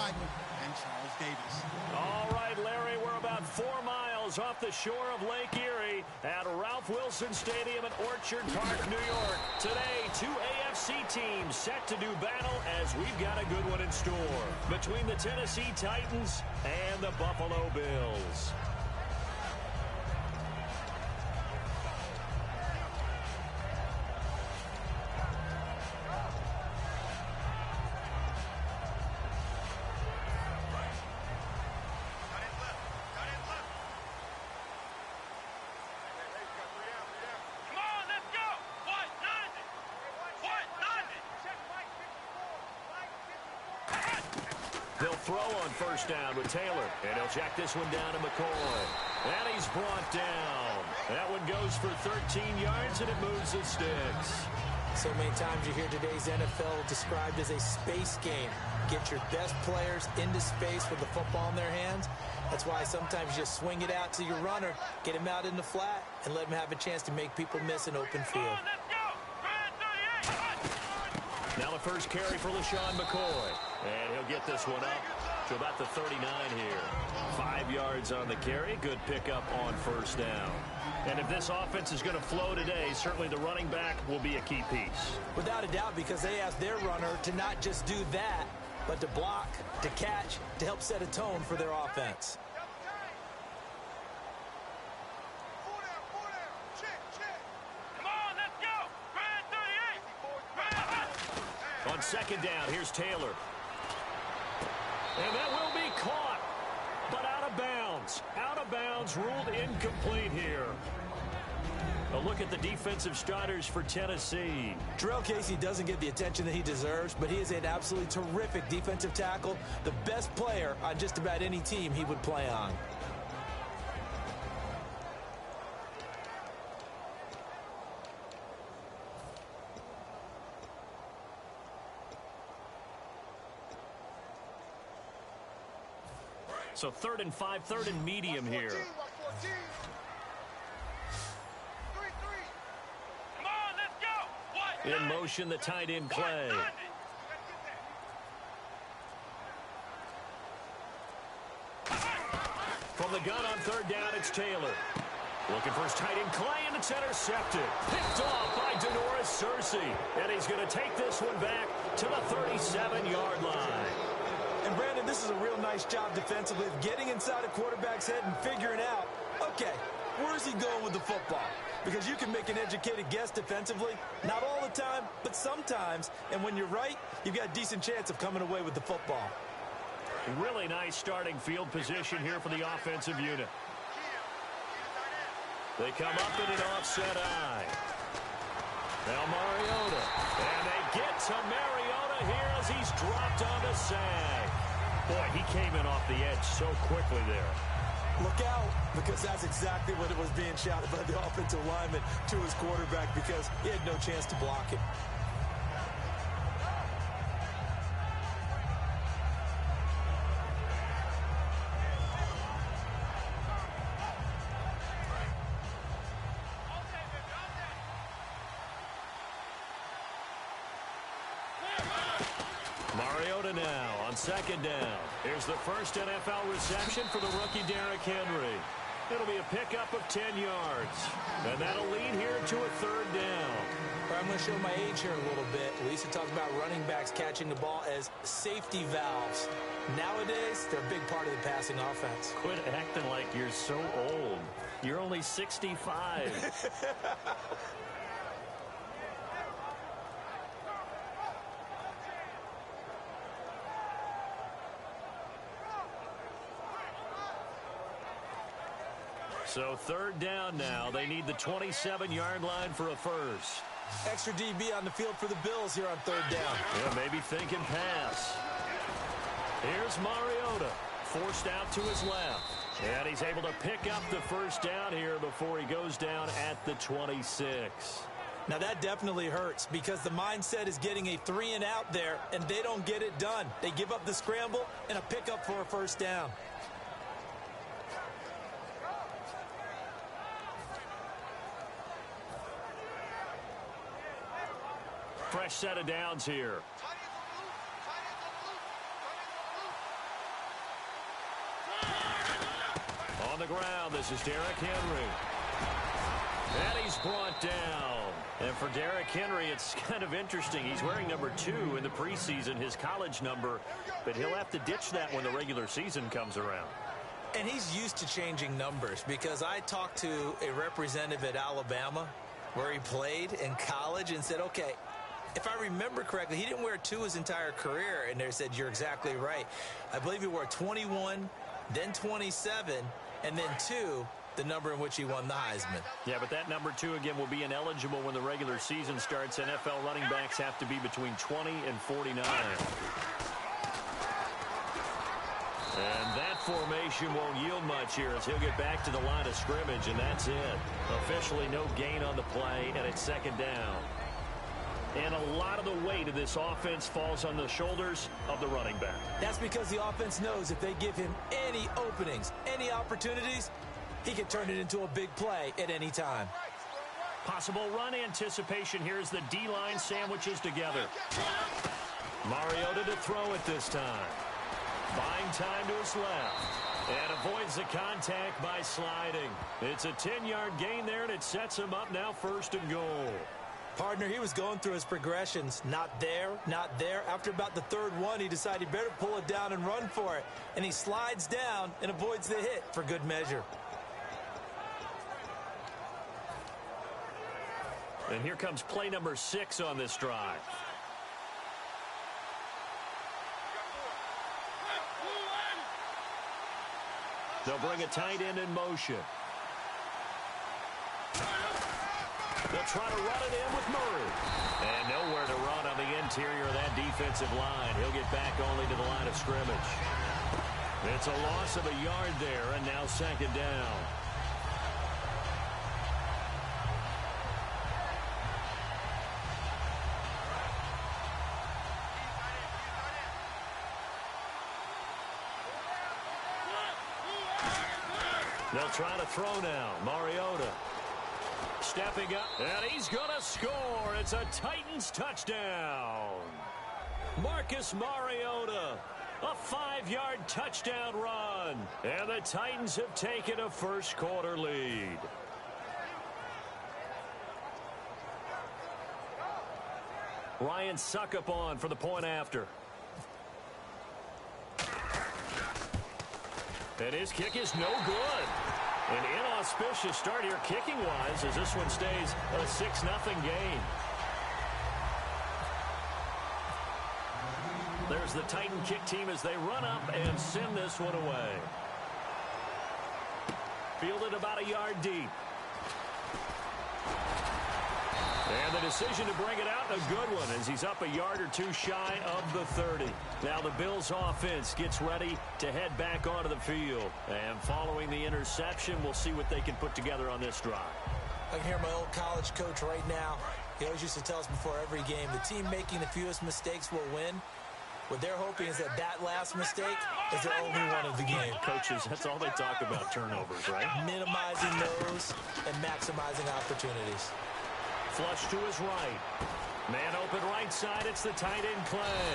Madden and Charles Davis. All right, Larry, we're about 4 miles off the shore of Lake Erie at Ralph Wilson Stadium in Orchard Park, New York. Today, 2 AFC teams set to do battle as we've got a good one in store between the Tennessee Titans and the Buffalo Bills. They'll throw on first down with Taylor, and he'll check this one down to McCoy. And he's brought down. That one goes for 13 yards, and it moves the sticks. So many times you hear today's NFL described as a space game. Get your best players into space with the football in their hands. That's why sometimes you just swing it out to your runner, get him out in the flat, and let him have a chance to make people miss an open field. Now the first carry for LaShawn McCoy. And he'll get this one up to about the 39 here. 5 yards on the carry. Good pickup on first down. And if this offense is going to flow today, certainly the running back will be a key piece. Without a doubt, because they asked their runner to not just do that, but to block, to catch, to help set a tone for their offense. On second down, here's Taylor. And that will be caught, but out of bounds. Out of bounds, ruled incomplete here. A look at the defensive starters for Tennessee. Jarrell Casey doesn't get the attention that he deserves, but he is an absolutely terrific defensive tackle, the best player on just about any team he would play on. So 3rd and 5, 3rd and medium here. In motion, the tight end Clay. From the gun on 3rd down, it's Taylor. Looking for his tight end Clay, and it's intercepted. Picked off by Denoris Searcy. And he's going to take this one back to the 37-yard line. And, Brandon, this is a real nice job defensively of getting inside a quarterback's head and figuring out, okay, where's he going with the football? Because you can make an educated guess defensively, not all the time, but sometimes. And when you're right, you've got a decent chance of coming away with the football. Really nice starting field position here for the offensive unit. They come up in an offset eye. Now Mariota. And they get to Mariota here as he's dropped on the sag. Boy, he came in off the edge so quickly there. Look out, because that's exactly what it was being shouted by the offensive lineman to his quarterback, because he had no chance to block him. Mariota now on second down. Here's the first NFL reception for the rookie Derrick Henry. It'll be a pickup of 10 yards. And that'll lead here to a 3rd down. I'm going to show my age here a little bit. We used to talk about running backs catching the ball as safety valves. Nowadays, they're a big part of the passing offense. Quit acting like you're so old. You're only 65. So 3rd down now. They need the 27-yard line for a first. Extra DB on the field for the Bills here on 3rd down. Yeah, maybe thinking pass. Here's Mariota. Forced out to his left. And he's able to pick up the first down here before he goes down at the 26. Now that definitely hurts because the mindset is getting a 3-and-out there, and they don't get it done. They give up the scramble and a pickup for a first down. Fresh set of downs here. On the ground, this is Derrick Henry. And he's brought down. And for Derrick Henry, it's kind of interesting. He's wearing number 2 in the preseason, his college number. But he'll have to ditch that when the regular season comes around. And he's used to changing numbers because I talked to a representative at Alabama where he played in college and said, okay, if I remember correctly, he didn't wear 2 his entire career. And they said, you're exactly right. I believe he wore 21, then 27, and then 2, the number in which he won the Heisman. Yeah, but that number 2, again, will be ineligible when the regular season starts. NFL running backs have to be between 20 and 49. And that formation won't yield much here as he'll get back to the line of scrimmage, and that's it. Officially no gain on the play, and it's second down. And a lot of the weight of this offense falls on the shoulders of the running back. That's because the offense knows if they give him any openings, any opportunities, he can turn it into a big play at any time. Possible run anticipation here as the D-line sandwiches together. Mariota to throw it this time. Buying time to his left. And avoids the contact by sliding. It's a 10-yard gain there, and it sets him up now 1st and goal. Partner, he was going through his progressions. Not there, not there. After about the 3rd one, he decided he better pull it down and run for it. And he slides down and avoids the hit for good measure. And here comes play number 6 on this drive. They'll bring a tight end in motion. They'll try to run it in with Murray. And nowhere to run on the interior of that defensive line. He'll get back only to the line of scrimmage. It's a loss of a yard there, and now 2nd down. They'll try to throw now. Mariota stepping up, and he's going to score. It's a Titans touchdown. Marcus Mariota, a 5-yard touchdown run. And the Titans have taken a first-quarter lead. Ryan Suckup on for the point after. And his kick is no good. An inauspicious start here kicking-wise as this one stays a 6-0 game. There's the Titan kick team as they run up and send this one away. Fielded about a yard deep. And the decision to bring it out, a good one, as he's up a yard or 2 shy of the 30. Now the Bills offense gets ready to head back onto the field. And following the interception, we'll see what they can put together on this drive. I can hear my old college coach right now. He always used to tell us before every game, the team making the fewest mistakes will win. What they're hoping is that last mistake is their only one of the game. Coaches, that's all they talk about, turnovers, right? Minimizing those and maximizing opportunities. Flush to his right. Man open right side. It's the tight end Clay.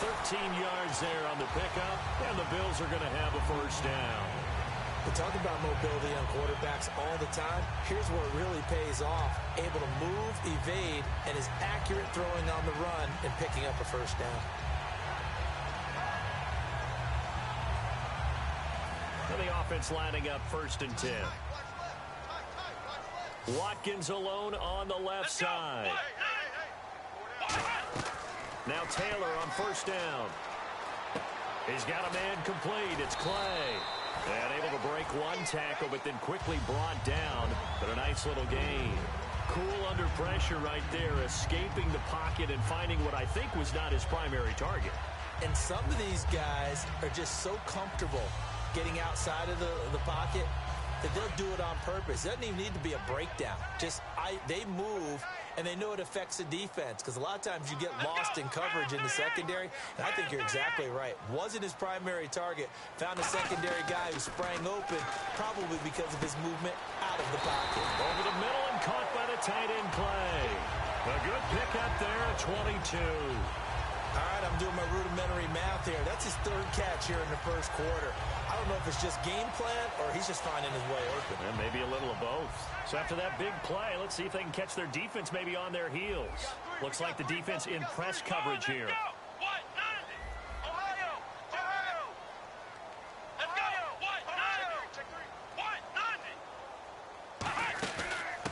13 yards there on the pickup, and the Bills are going to have a first down. We talk about mobility on quarterbacks all the time. Here's where it really pays off. Able to move, evade, and is accurate throwing on the run and picking up a first down. And the offense lining up 1st and 10. Watkins alone on the left side. Now Taylor on 1st down. He's got a man complete. It's Clay. And able to break one tackle, but then quickly brought down. But a nice little gain. Cool under pressure right there, escaping the pocket and finding what I think was not his primary target. And some of these guys are just so comfortable getting outside of the pocket that they'll do it on purpose. It doesn't even need to be a breakdown. They move, and they know it affects the defense, because a lot of times you get lost in coverage in the secondary, and I think you're exactly right. Wasn't his primary target. Found a secondary guy who sprang open, probably because of his movement out of the pocket. Over the middle and caught by the tight end Clay. A good pickup there at 22. All right, I'm doing my rudimentary math here. That's his third catch here in the first quarter. I don't know if it's just game plan or he's just finding his way open. And maybe a little of both. So after that big play, let's see if they can catch their defense maybe on their heels. Looks like the defense in press coverage here.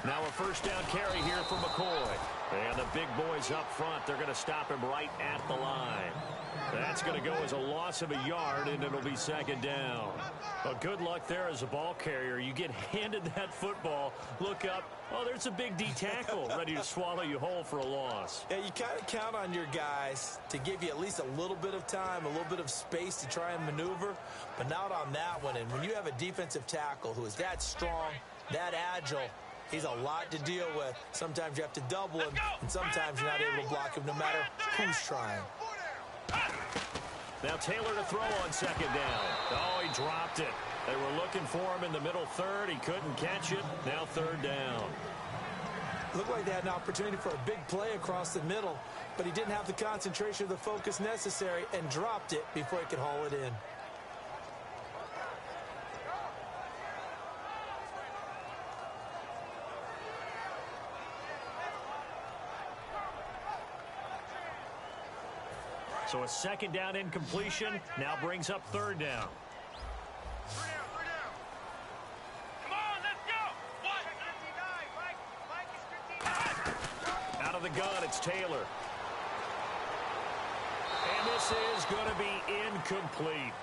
Now a first down carry here for McCoy. And the big boys up front, they're going to stop him right at the line. That's going to go as a loss of a yard, and it'll be second down. But good luck there as a ball carrier. You get handed that football, look up, oh, there's a big D tackle ready to swallow you whole for a loss. Yeah, you kind of count on your guys to give you at least a little bit of time, a little bit of space to try and maneuver, but not on that one. And when you have a defensive tackle who is that strong, that agile, he's a lot to deal with. Sometimes you have to double him, and sometimes you're not able to block him no matter who's trying. Now Taylor to throw on second down. Oh, he dropped it. They were looking for him in the middle third. He couldn't catch it. Now third down. Looked like they had an opportunity for a big play across the middle, but he didn't have the concentration or the focus necessary and dropped it before he could haul it in. So a second down incompletion now brings up third down. Out of the gun, it's Taylor. And this is going to be incomplete.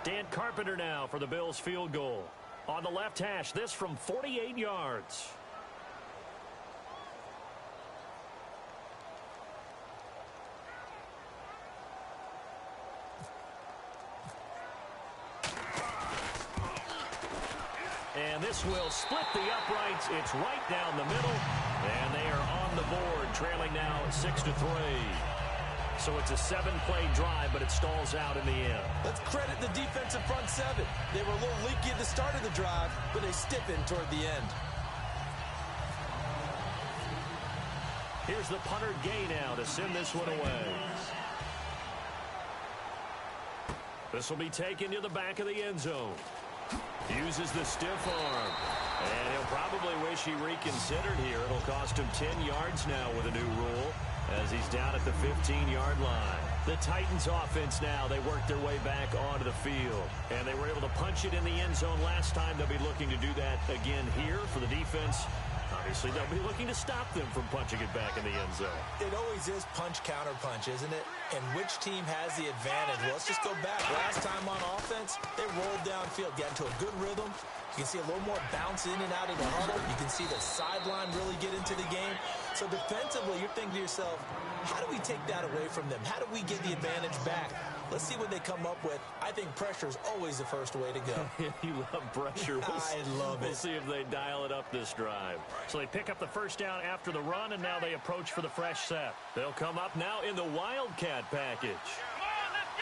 Dan Carpenter now for the Bills field goal. On the left hash, this from 48 yards. And this will split the uprights. It's right down the middle. And they are on the board, trailing now 6-3. So it's a 7-play drive, but it stalls out in the end. Let's credit the defensive front seven. They were a little leaky at the start of the drive, but they stiffened toward the end. Here's the punter Gay now to send this one away. This will be taken to the back of the end zone. Uses the stiff arm. And he'll probably wish he reconsidered here. It'll cost him 10 yards now with a new rule, as he's down at the 15-yard line. The Titans offense now, they worked their way back onto the field. And they were able to punch it in the end zone last time. They'll be looking to do that again here for the defense. Obviously, they'll be looking to stop them from punching it back in the end zone. It always is punch-counter-punch, isn't it? And which team has the advantage? Well, let's just go back. Last time on offense, they rolled downfield, got into a good rhythm. You can see a little more bounce in and out of the huddle. You can see the sideline really get into the game. So defensively, you're thinking to yourself, how do we take that away from them? How do we get the advantage back? Let's see what they come up with. I think pressure is always the first way to go. You love pressure. I love it. We'll see if they dial it up this drive. So they pick up the first down after the run, and now they approach for the fresh set. They'll come up now in the Wildcat package. Come on, let's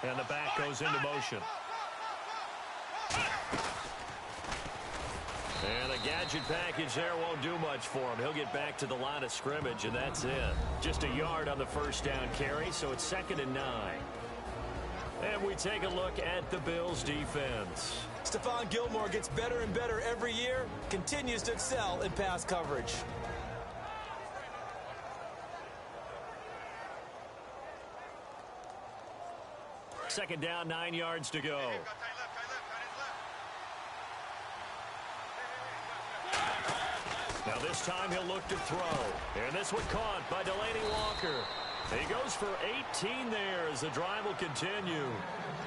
go. And the back goes into motion. And the gadget package there won't do much for him. He'll get back to the line of scrimmage, and that's it. Just a yard on the first down carry, so it's 2nd and 9. And we take a look at the Bills' defense. Stephon Gilmore gets better and better every year, continues to excel in pass coverage. Second down, 9 yards to go. Now this time he'll look to throw. And this one caught by Delaney Walker. He goes for 18 there as the drive will continue.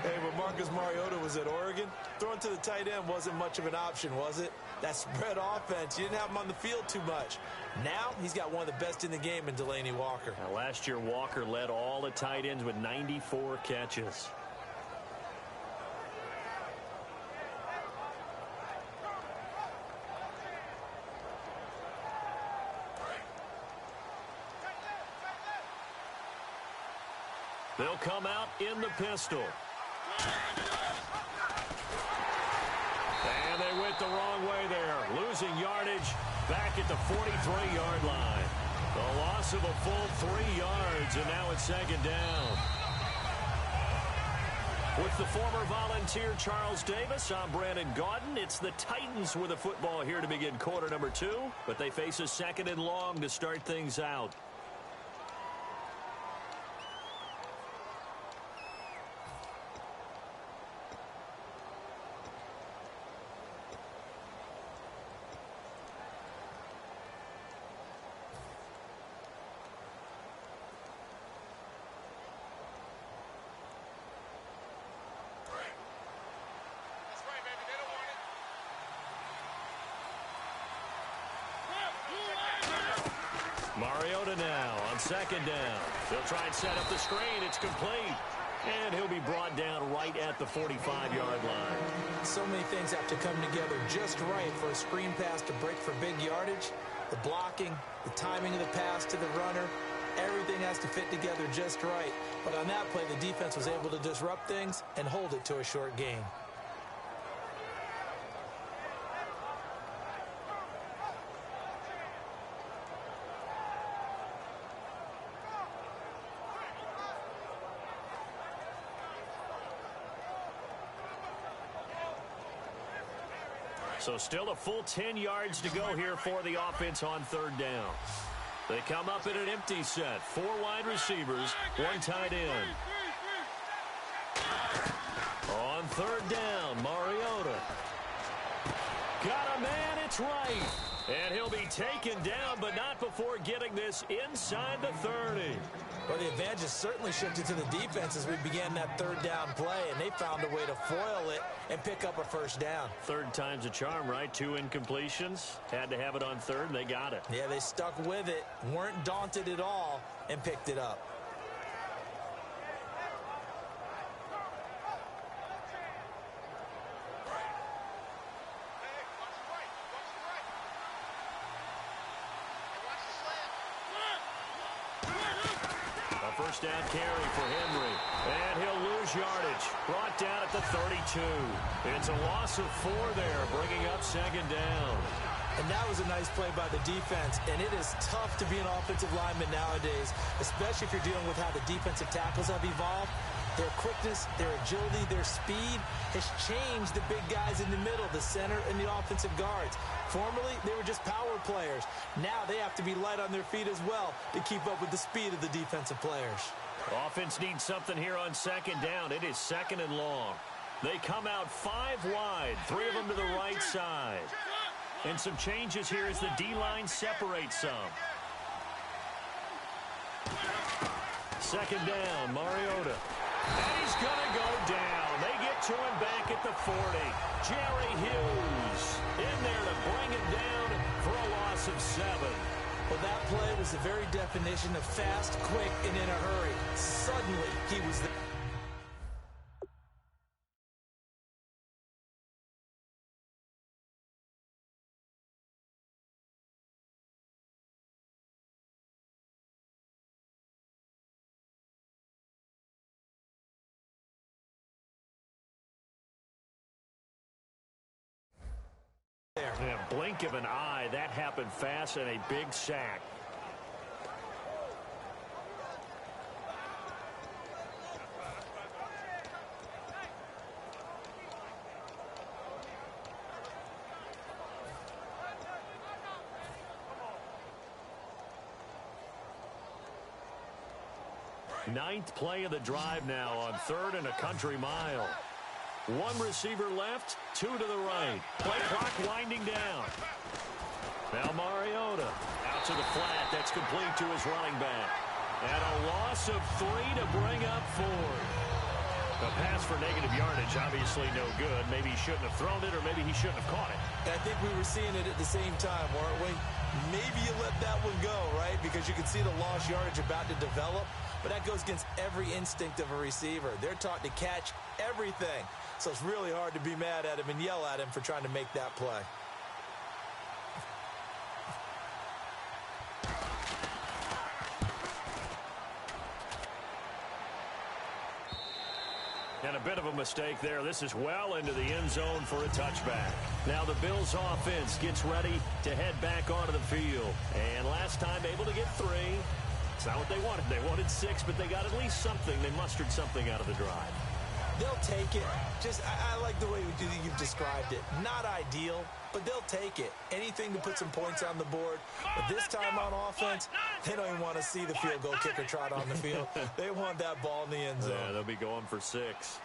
Hey, when Marcus Mariota was at Oregon, throwing to the tight end wasn't much of an option, was it? That spread offense, you didn't have him on the field too much. Now he's got one of the best in the game in Delaney Walker. Now, last year, Walker led all the tight ends with 94 catches. They'll come out in the pistol. And they went the wrong way there, losing yardage back at the 43-yard line. The loss of a full 3 yards, and now it's second down. With the former Volunteer Charles Davis, I'm Brandon Gaudin. It's the Titans with the football here to begin quarter number 2, but they face a second and long to start things out. Mariota now on second down. They'll try and set up the screen. It's complete. And he'll be brought down right at the 45-yard line. So many things have to come together just right for a screen pass to break for big yardage. The blocking, the timing of the pass to the runner, everything has to fit together just right. But on that play, the defense was able to disrupt things and hold it to a short gain. So still a full 10 yards to go here for the offense on third down. They come up in an empty set. 4 wide receivers, 1 tight end. On third down, Mariota. Got a man, it's right. And he'll be taken down, but not before getting this inside the 30. Well, the advantage has certainly shifted to the defense as we began that third down play, and they found a way to foil it and pick up a first down. Third time's a charm, right? 2 incompletions. Had to have it on third, and they got it. Yeah, they stuck with it, weren't daunted at all, and picked it up. First down carry for Henry. And he'll lose yardage. Brought down at the 32. It's a loss of 4 there, bringing up second down. And that was a nice play by the defense. And it is tough to be an offensive lineman nowadays, especially if you're dealing with how the defensive tackles have evolved. Their quickness, their agility, their speed has changed the big guys in the middle, the center, and the offensive guards. Formerly, they were just power players. Now they have to be light on their feet as well to keep up with the speed of the defensive players. Offense needs something here on second down. It is second and long. They come out 5 wide, 3 of them to the right side. And some changes here as the D-line separates some. Second down, Mariota. And he's going to go down. They get to him back at the 40. Jerry Hughes in there to bring him down for a loss of 7. Well, that play was the very definition of fast, quick, and in a hurry. Suddenly, he was there. Yeah, blink of an eye. That happened fast and a big sack. Ninth play of the drive now on 3rd and a country mile. 1 receiver left, 2 to the right. Play clock winding down. Now Mariota out to the flat. That's complete to his running back. And a loss of 3 to bring up 4. A pass for negative yardage, obviously no good. Maybe he shouldn't have thrown it, or maybe he shouldn't have caught it. I think we were seeing it at the same time, weren't we? Maybe you let that one go, right? Because you can see the lost yardage about to develop. But that goes against every instinct of a receiver. They're taught to catch everything. So it's really hard to be mad at him and yell at him for trying to make that play. And a bit of a mistake there. This is well into the end zone for a touchback. Now the Bills offense gets ready to head back onto the field. And last time able to get 3. It's not what they wanted. They wanted 6, but they got at least something. They mustered something out of the drive. They'll take it. I like the way you've described it. Not ideal, but they'll take it. Anything to put some points on the board. But this time on offense, they don't even want to see the field goal kicker trot on the field. They want that ball in the end zone. Yeah, they'll be going for 6.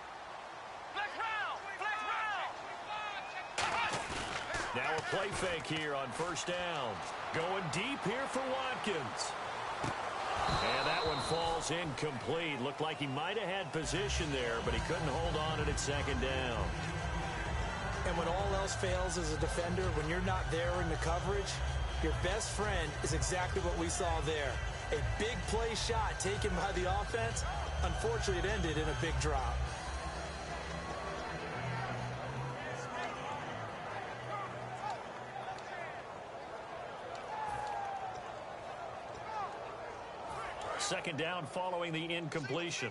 Now a play fake here on first down. Going deep here for Watkins. And that one falls incomplete. Looked like he might have had position there, but he couldn't hold on at second down. And when all else fails as a defender, when you're not there in the coverage, your best friend is exactly what we saw there. A big play shot taken by the offense. Unfortunately, it ended in a big drop. Second down following the incompletion.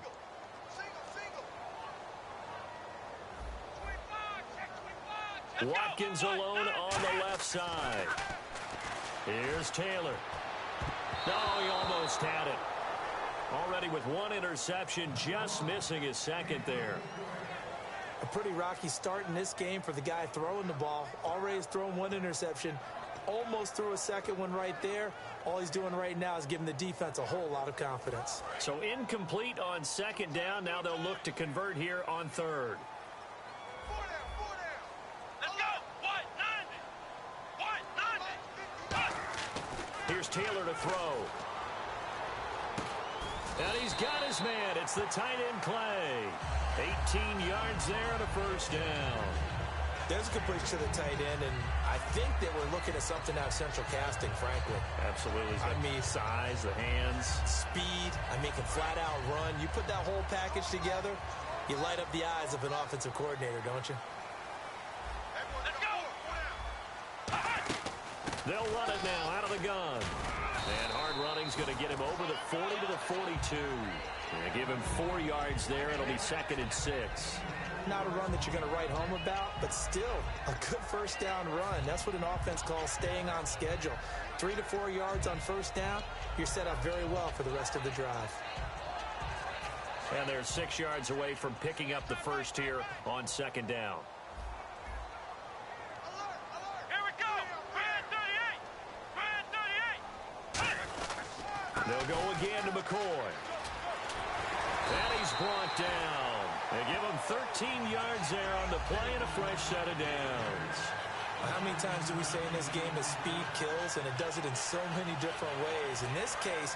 Watkins alone on the left side. Here's Taylor. No, he almost had it. Already with 1 interception, just missing his second there. A pretty rocky start in this game for the guy throwing the ball. Already has thrown 1 interception. Almost threw a second one right there. All he's doing right now is giving the defense a whole lot of confidence. So incomplete on second down. Now they'll look to convert here on third. Let's go. Here's Taylor to throw. And he's got his man. It's the tight end Clay. 18 yards there and a first down. There's a completion to the tight end, and I think that we're looking at something out of central casting, frankly. Absolutely. I mean, size, the hands. Speed. I mean, can flat out run. You put that whole package together, you light up the eyes of an offensive coordinator, don't you? Let's go. They'll run it now out of the gun. And hard running's going to get him over the 40 to the 42. They give him 4 yards there. It'll be 2nd and 6. Not a run that you're going to write home about, but still a good first down run. That's what an offense calls staying on schedule. 3 to 4 yards on first down, you're set up very well for the rest of the drive. And they're 6 yards away from picking up the first here on second down. Here we go. Red 38. They'll go again to McCoy. And he's brought down. They give him 13 yards there on the play and a fresh set of downs. How many times do we say in this game that speed kills, and it does it in so many different ways? In this case,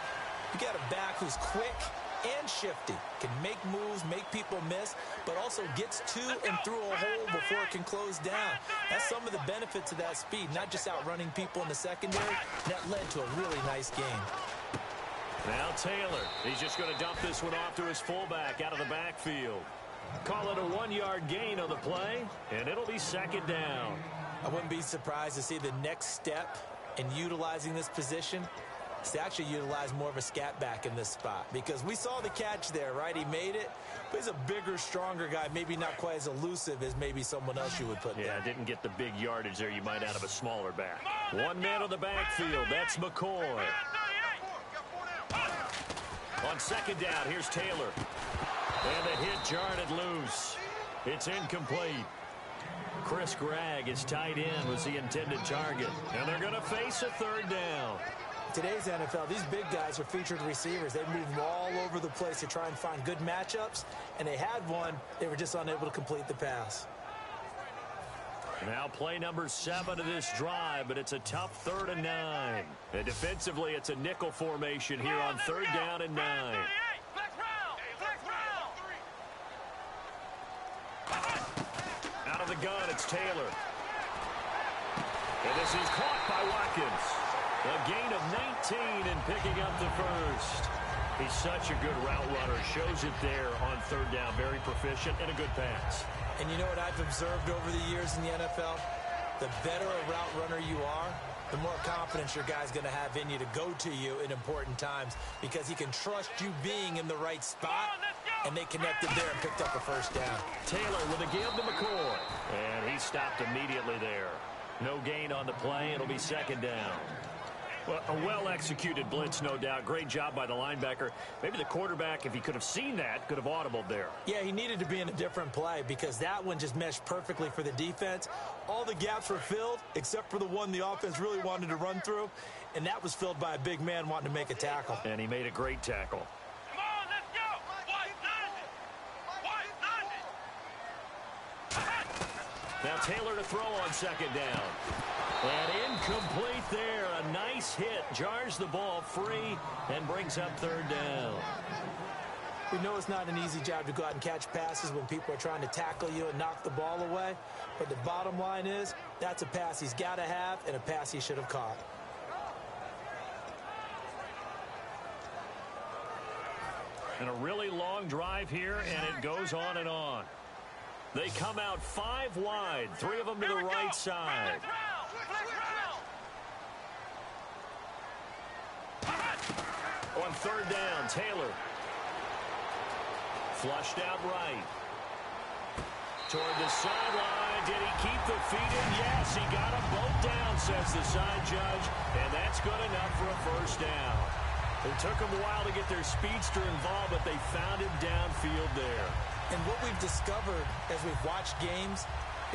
you got a back who's quick and shifty, can make moves, make people miss, but also gets to and through a hole before it can close down. That's some of the benefits of that speed, not just outrunning people in the secondary. That led to a really nice game. Now Taylor, he's just going to dump this one off to his fullback out of the backfield. Call it a 1-yard gain on the play, and it'll be second down. I wouldn't be surprised to see the next step in utilizing this position is to actually utilize more of a scat back in this spot, because we saw the catch there, right? He made it, but he's a bigger, stronger guy, maybe not quite as elusive as maybe someone else you would put there. Yeah, didn't get the big yardage there you might out of a smaller back. 1 man on the backfield, that's McCoy. On second down, here's Taylor. And the hit jarred it loose. It's incomplete. Chris Gregg, his tight end, was the intended target. And they're going to face a third down. Today's NFL, these big guys are featured receivers. They move all over the place to try and find good matchups. And they had one. They were just unable to complete the pass. Now play number 7 of this drive, but it's a tough 3rd and 9. And defensively, it's a nickel formation here on 3rd down and 9. Out of the gun, it's Taylor. And this is caught by Watkins. A gain of 19 and picking up the first. He's such a good route runner. Shows it there on 3rd down. Very proficient and a good pass. And you know what I've observed over the years in the NFL? the better a route runner you are, the more confidence your guy's going to have in you to go to you in important times because he can trust you being in the right spot, and they connected there and picked up a first down. Taylor with a give to McCoy, and he stopped immediately there. No gain on the play. It'll be second down. Well, a well-executed blitz, no doubt. Great job by the linebacker. Maybe the quarterback, if he could have seen that, could have audibled there. Yeah, he needed to be in a different play because that one just meshed perfectly for the defense. All the gaps were filled except for the one the offense really wanted to run through, and that was filled by a big man wanting to make a tackle. And he made a great tackle. Come on, let's go. White, Now Taylor to throw on second down. And incomplete there. A nice hit. Jars the ball free and brings up third down. We know it's not an easy job to go out and catch passes when people are trying to tackle you and knock the ball away. But the bottom line is that's a pass he's got to have and a pass he should have caught. And a really long drive here, and it goes on and on. They come out 5 wide, 3 of them to the right side. On third down, Taylor. Flushed out right. Toward the sideline. Did he keep the feet in? Yes, he got them both down, says the side judge. And that's good enough for a first down. It took them a while to get their speedster involved, but they found him downfield there. And what we've discovered as we've watched games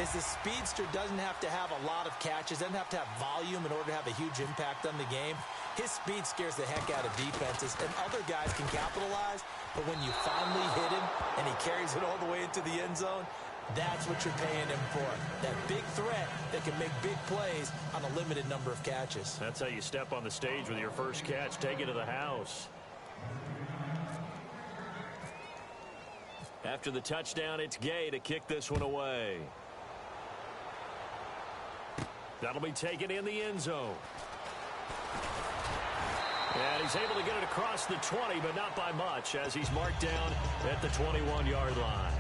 is the speedster doesn't have to have a lot of catches, doesn't have to have volume in order to have a huge impact on the game. His speed scares the heck out of defenses, and other guys can capitalize, but when you finally hit him and he carries it all the way into the end zone, that's what you're paying him for. That big threat that can make big plays on a limited number of catches. That's how you step on the stage with your first catch. Take it to the house. After the touchdown, it's Gay to kick this one away. That'll be taken in the end zone. And he's able to get it across the 20, but not by much, as he's marked down at the 21-yard line.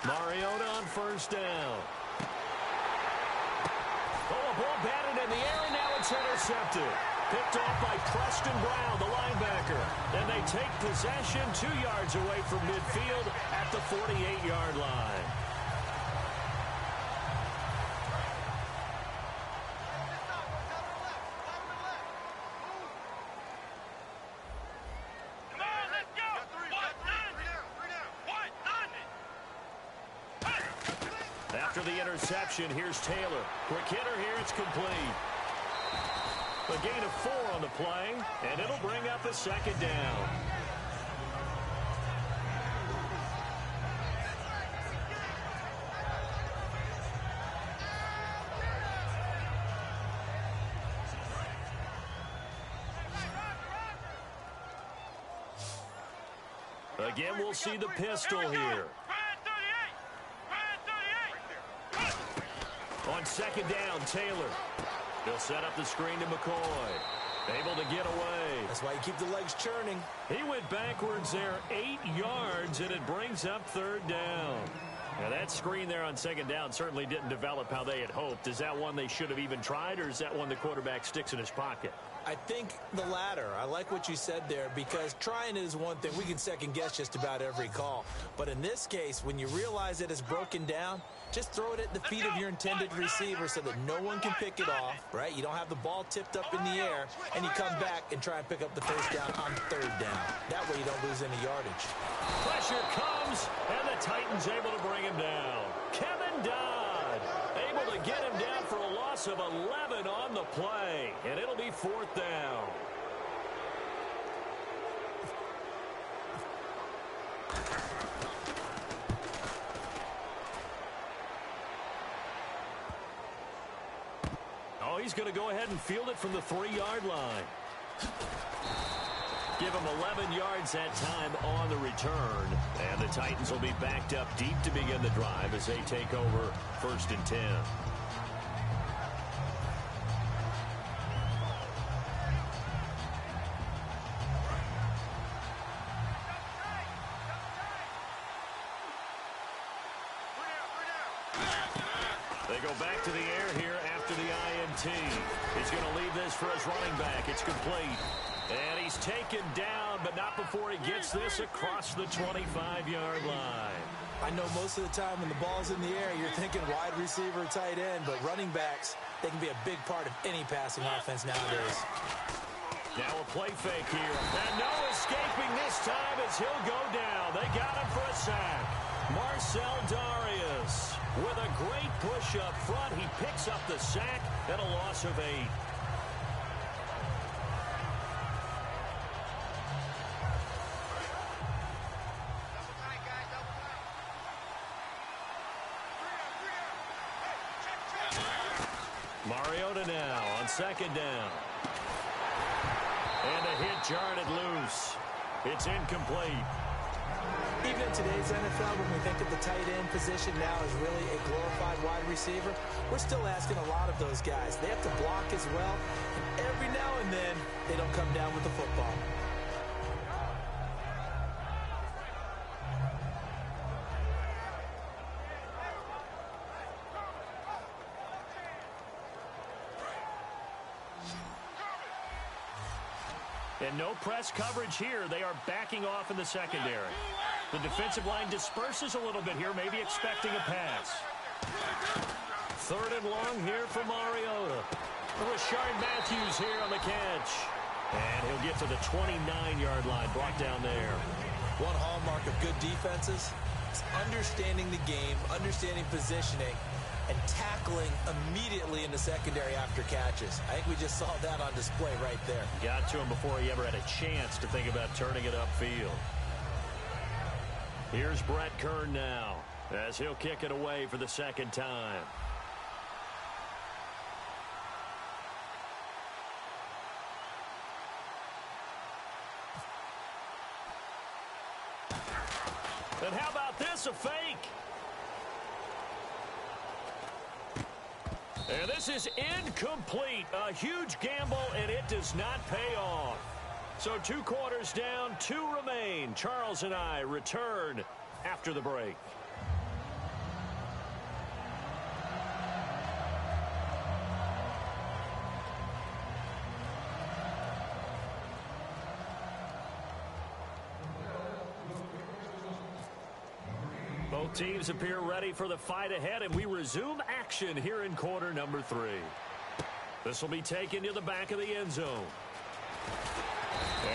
Mariota on first down. Oh, a ball batted in the air, and now it's intercepted. Picked off by Preston Brown, the linebacker. And they take possession 2 yards away from midfield at the 48-yard line. After the interception, here's Taylor. Quick hitter here, it's complete. A gain of 4 on the play, and it'll bring up a second down. Again, we'll see the pistol here. On second down, Taylor. They'll set up the screen to McCoy. Able to get away. That's why you keep the legs churning. He went backwards there 8 yards, and it brings up third down. Now, that screen there on second down certainly didn't develop how they had hoped. Is that one they should have even tried, or is that one the quarterback sticks in his pocket? I think the latter. I like what you said there because trying it is one thing. We can second guess just about every call. But in this case, when you realize that it's broken down, just throw it at the feet of your intended receiver so that no one can pick it off, right? You don't have the ball tipped up in the air, and you come back and try and pick up the first down on third down. That way you don't lose any yardage. Pressure comes, and the Titans able to bring him down. Kevin Dodd able to get him down for a loss of 11 on the play, and it'll be fourth down. Oh, he's going to go ahead and field it from the 3-yard line. Give them 11 yards that time on the return. And the Titans will be backed up deep to begin the drive as they take over 1st and 10. They go back to the air here after the INT. He's going to leave this for his running back. It's complete. And he's taken down, but not before he gets this across the 25-yard line. I know most of the time when the ball's in the air, you're thinking wide receiver, tight end, but running backs, they can be a big part of any passing offense nowadays. Now a play fake here. And no escaping this time as he'll go down. They got him for a sack. Marcel Darius with a great push up front. He picks up the sack and a loss of 8. Mariota now on 2nd down. And a hit jarred it loose. It's incomplete. Even in today's NFL, when we think of the tight end position now as really a glorified wide receiver, we're still asking a lot of those guys. They have to block as well, and every now and then, they don't come down with the football. And no press coverage here. They are backing off in the secondary. The defensive line disperses a little bit here, maybe expecting a pass. 3rd and long here for Mariota. Rashard Matthews here on the catch. And he'll get to the 29-yard line, brought down there. One hallmark of good defenses is understanding the game, understanding positioning, and tackling immediately in the secondary after catches. I think we just saw that on display right there. Got to him before he ever had a chance to think about turning it upfield. Here's Brett Kern now as he'll kick it away for the 2nd time. And how about this, a fake? And this is incomplete. A huge gamble, and it does not pay off. So 2 quarters down, 2 remain. Charles and I return after the break. Both teams appear ready for the fight ahead, and we resume action here in quarter number 3. This will be taken to the back of the end zone.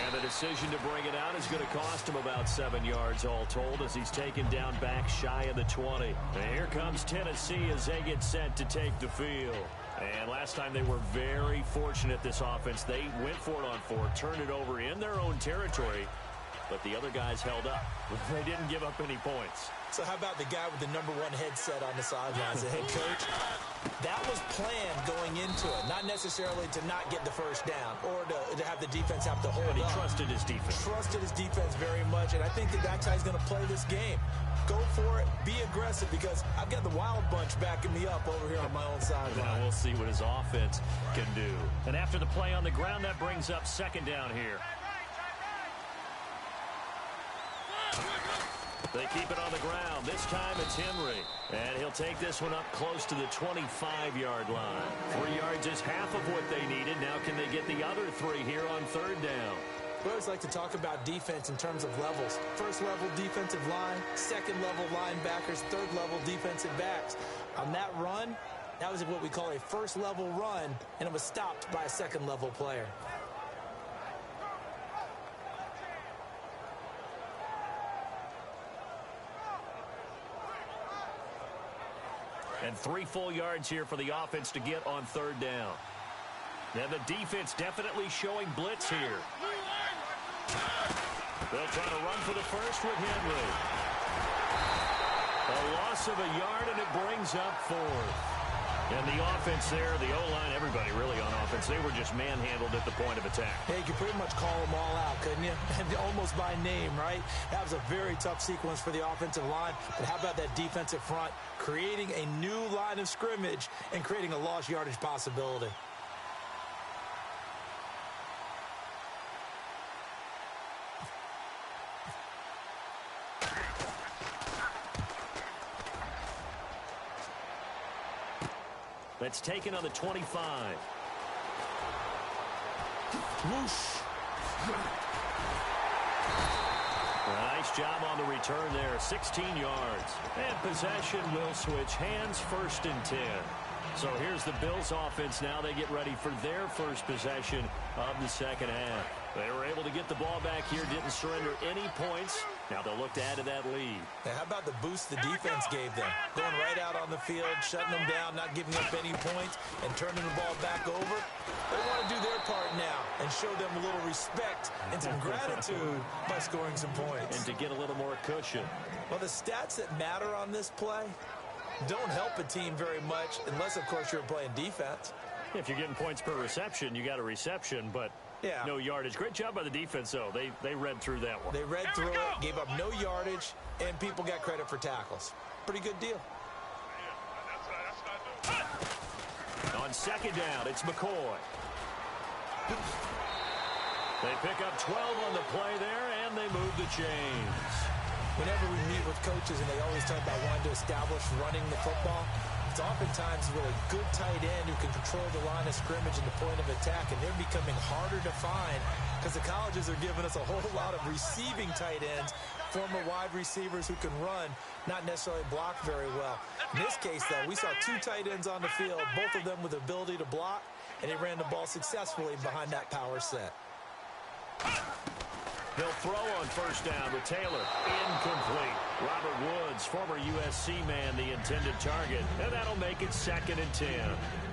And the decision to bring it out is going to cost him about 7 yards all told as he's taken down back shy of the 20. And here comes Tennessee as they get set to take the field. And last time they were very fortunate, this offense. They went for it on 4, turned it over in their own territory, but the other guys held up. They didn't give up any points. So how about the guy with the #1 headset on the sidelines, the head coach? That was planned going into it, not necessarily to not get the first down or to have the defense have to hold up. But he trusted his defense. Trusted his defense very much, and I think that's how he's going to play this game. Go for it, be aggressive, because I've got the wild bunch backing me up over here on my own sideline. Now we'll see what his offense can do. And after the play on the ground, that brings up 2nd down here. They keep it on the ground. This time it's Henry. And he'll take this one up close to the 25-yard line. 3 yards is half of what they needed. Now can they get the other 3 here on 3rd down? We always like to talk about defense in terms of levels. 1st level defensive line, 2nd level linebackers, 3rd level defensive backs. On that run, that was what we call a 1st level run, and it was stopped by a 2nd level player. And 3 full yards here for the offense to get on 3rd down. Now the defense definitely showing blitz here. They'll try to run for the first with Henry. A loss of a yard, and it brings up 4th. And the offense there, the O-line, everybody really on offense defense. They were just manhandled at the point of attack. Yeah, you could pretty much call them all out, couldn't you? And almost by name, right? That was a very tough sequence for the offensive line. But how about that defensive front creating a new line of scrimmage and creating a lost yardage possibility? That's taken on the 25. Whoosh. Nice job on the return there, 16 yards. And possession will switch hands, 1st and 10. So here's the Bills offense now. They get ready for their first possession of the second half. They were able to get the ball back here, didn't surrender any points. Now they'll look to add to that lead. Now, how about the boost the defense gave them? Going right out on the field, shutting them down, not giving up any points, and turning the ball back over. They want to do their part now and show them a little respect and some gratitude by scoring some points. And to get a little more cushion. Well, the stats that matter on this play don't help a team very much unless, of course, you're playing defense. If you're getting points per reception, you got a reception, but yeah, no yardage. Great job by the defense, though. They read through that one. They read through it, gave up no yardage, and people got credit for tackles. Pretty good deal. On second down, it's McCoy. They pick up 12 on the play there, and they move the chains. Whenever we meet with coaches and they always talk about wanting to establish running the football, it's oftentimes with a good tight end who can control the line of scrimmage and the point of attack, and they're becoming harder to find because the colleges are giving us a whole lot of receiving tight ends, former wide receivers who can run, not necessarily block very well. In this case, though, we saw 2 tight ends on the field, both of them with the ability to block, and they ran the ball successfully behind that power set. He'll throw on first down with Taylor. Incomplete. Robert Woods, former USC man, the intended target. And that'll make it 2nd and 10.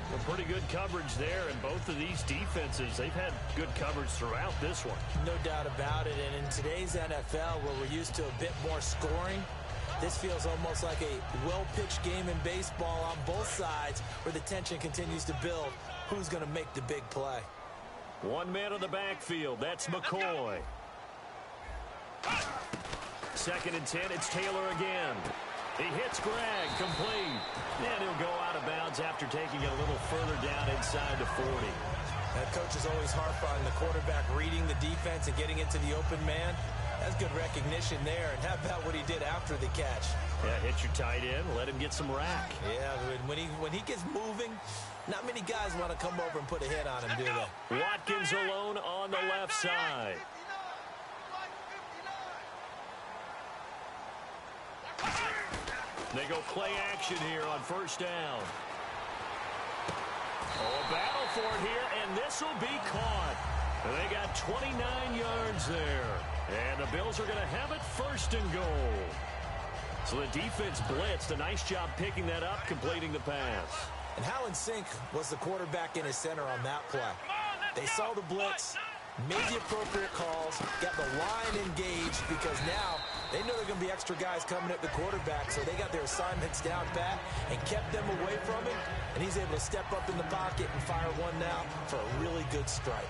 Well, pretty good coverage there, and both of these defenses, they've had good coverage throughout this one. No doubt about it, and in today's NFL, where we're used to a bit more scoring, this feels almost like a well-pitched game in baseball on both sides where the tension continues to build. Who's going to make the big play? 1 man on the backfield. That's McCoy. 2nd and 10, it's Taylor again. He hits Gregg, complete. And he'll go out of bounds after taking it a little further down inside the 40. That coach is always harp on the quarterback reading the defense and getting into the open man. That's good recognition there. And how about what he did after the catch? Yeah, hit your tight end, let him get some rack. Yeah, when he gets moving, not many guys want to come over and put a hit on him, do they? Watkins alone on the left side. They go play action here on first down. Oh, a battle for it here, and this will be caught. They got 29 yards there. And the Bills are going to have it 1st and goal. So the defense blitzed. A nice job picking that up, completing the pass. And how in sync was the quarterback in his center on that play? They saw the blitz, made the appropriate calls, got the line engaged, because now they know there are going to be extra guys coming at the quarterback, so they got their assignments down pat and kept them away from him, and he's able to step up in the pocket and fire one now for a really good strike.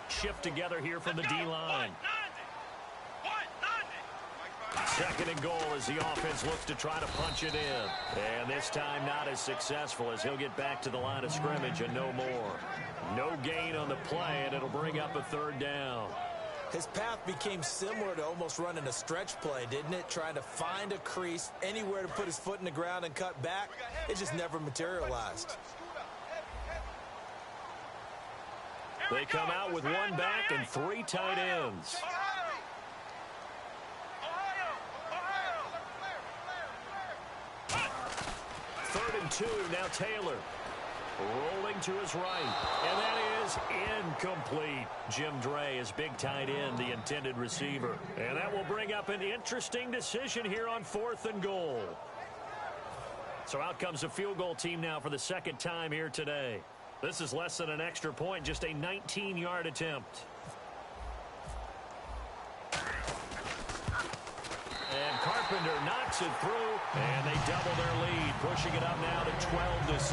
Shift together here from the D-line. 2nd and goal as the offense looks to try to punch it in. And this time not as successful as he'll get back to the line of scrimmage and no more. No gain on the play, and it'll bring up a 3rd down. His path became similar to almost running a stretch play, didn't it? Trying to find a crease, anywhere to put his foot in the ground and cut back. It just never materialized. They come out with 1 back and 3 tight ends. 3rd and 2, now Taylor. Rolling to his right, and that is incomplete. Jim Dre is big tight end, the intended receiver. And that will bring up an interesting decision here on 4th and goal. So out comes a field goal team now for the 2nd time here today. This is less than an extra point, just a 19-yard attempt. And Carter Carpenter knocks it through, and they double their lead, pushing it up now to 12-6.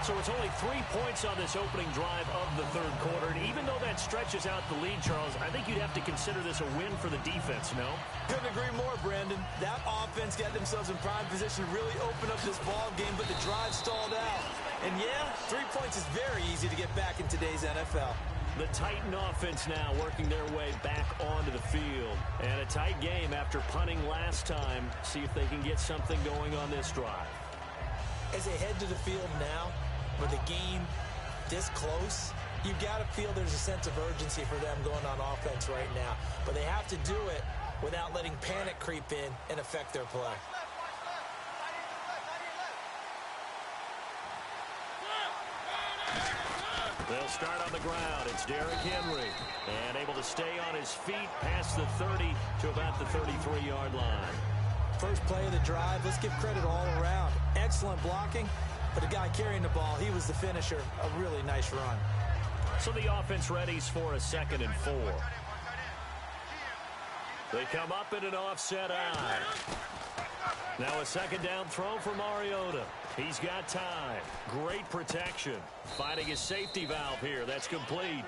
So it's only 3 points on this opening drive of the third quarter. And even though that stretches out the lead, Charles, I think you'd have to consider this a win for the defense, no? Couldn't agree more, Brandon. That offense got themselves in prime position to really open up this ball game, but the drive stalled out. And yeah, 3 points is very easy to get back in today's NFL. The Titan offense now working their way back onto the field. And a tight game after punting last time. See if they can get something going on this drive. As they head to the field now, with the game this close, you've got to feel there's a sense of urgency for them going on offense right now. But they have to do it without letting panic creep in and affect their play. They'll start on the ground. It's Derrick Henry. And able to stay on his feet past the 30 to about the 33-yard line. First play of the drive, let's give credit all around. Excellent blocking, but the guy carrying the ball, he was the finisher. A really nice run. So the offense readies for a 2nd and 4. They come up in an offset eye. Now a 2nd down throw for Mariota. He's got time. Great protection. Finding his safety valve here. That's complete.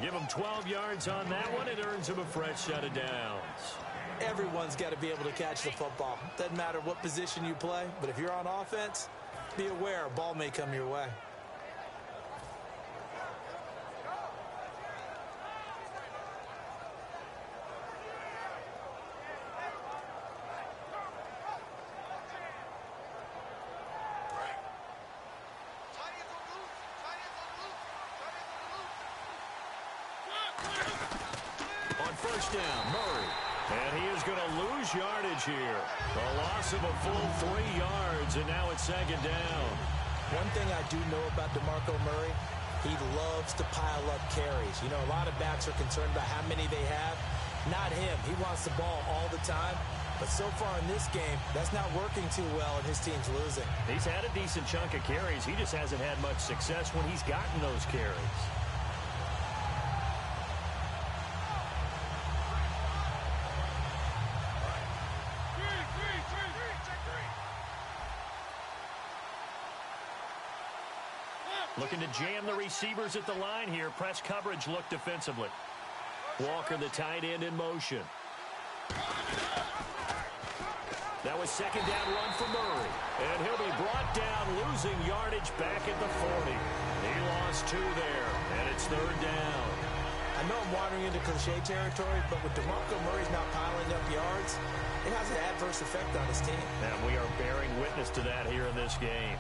Give him 12 yards on that one. It earns him a fresh set of downs. Everyone's got to be able to catch the football. Doesn't matter what position you play, but if you're on offense, be aware a ball may come your way. On first down, Murray. And he is going to lose yardage here. A loss of a full 3 yards, and now it's 2nd down. One thing I do know about DeMarco Murray, he loves to pile up carries. You know, a lot of backs are concerned about how many they have. Not him. He wants the ball all the time. But so far in this game, that's not working too well, and his team's losing. He's had a decent chunk of carries. He just hasn't had much success when he's gotten those carries. Looking to jam the receivers at the line here. Press coverage look defensively. Walker, the tight end, in motion. That was 2nd down run for Murray. And he'll be brought down, losing yardage back at the 40. He lost 2 there, and it's 3rd down. I know I'm wandering into cliche territory, but with DeMarco Murray's not piling up yards, it has an adverse effect on his team. And we are bearing witness to that here in this game.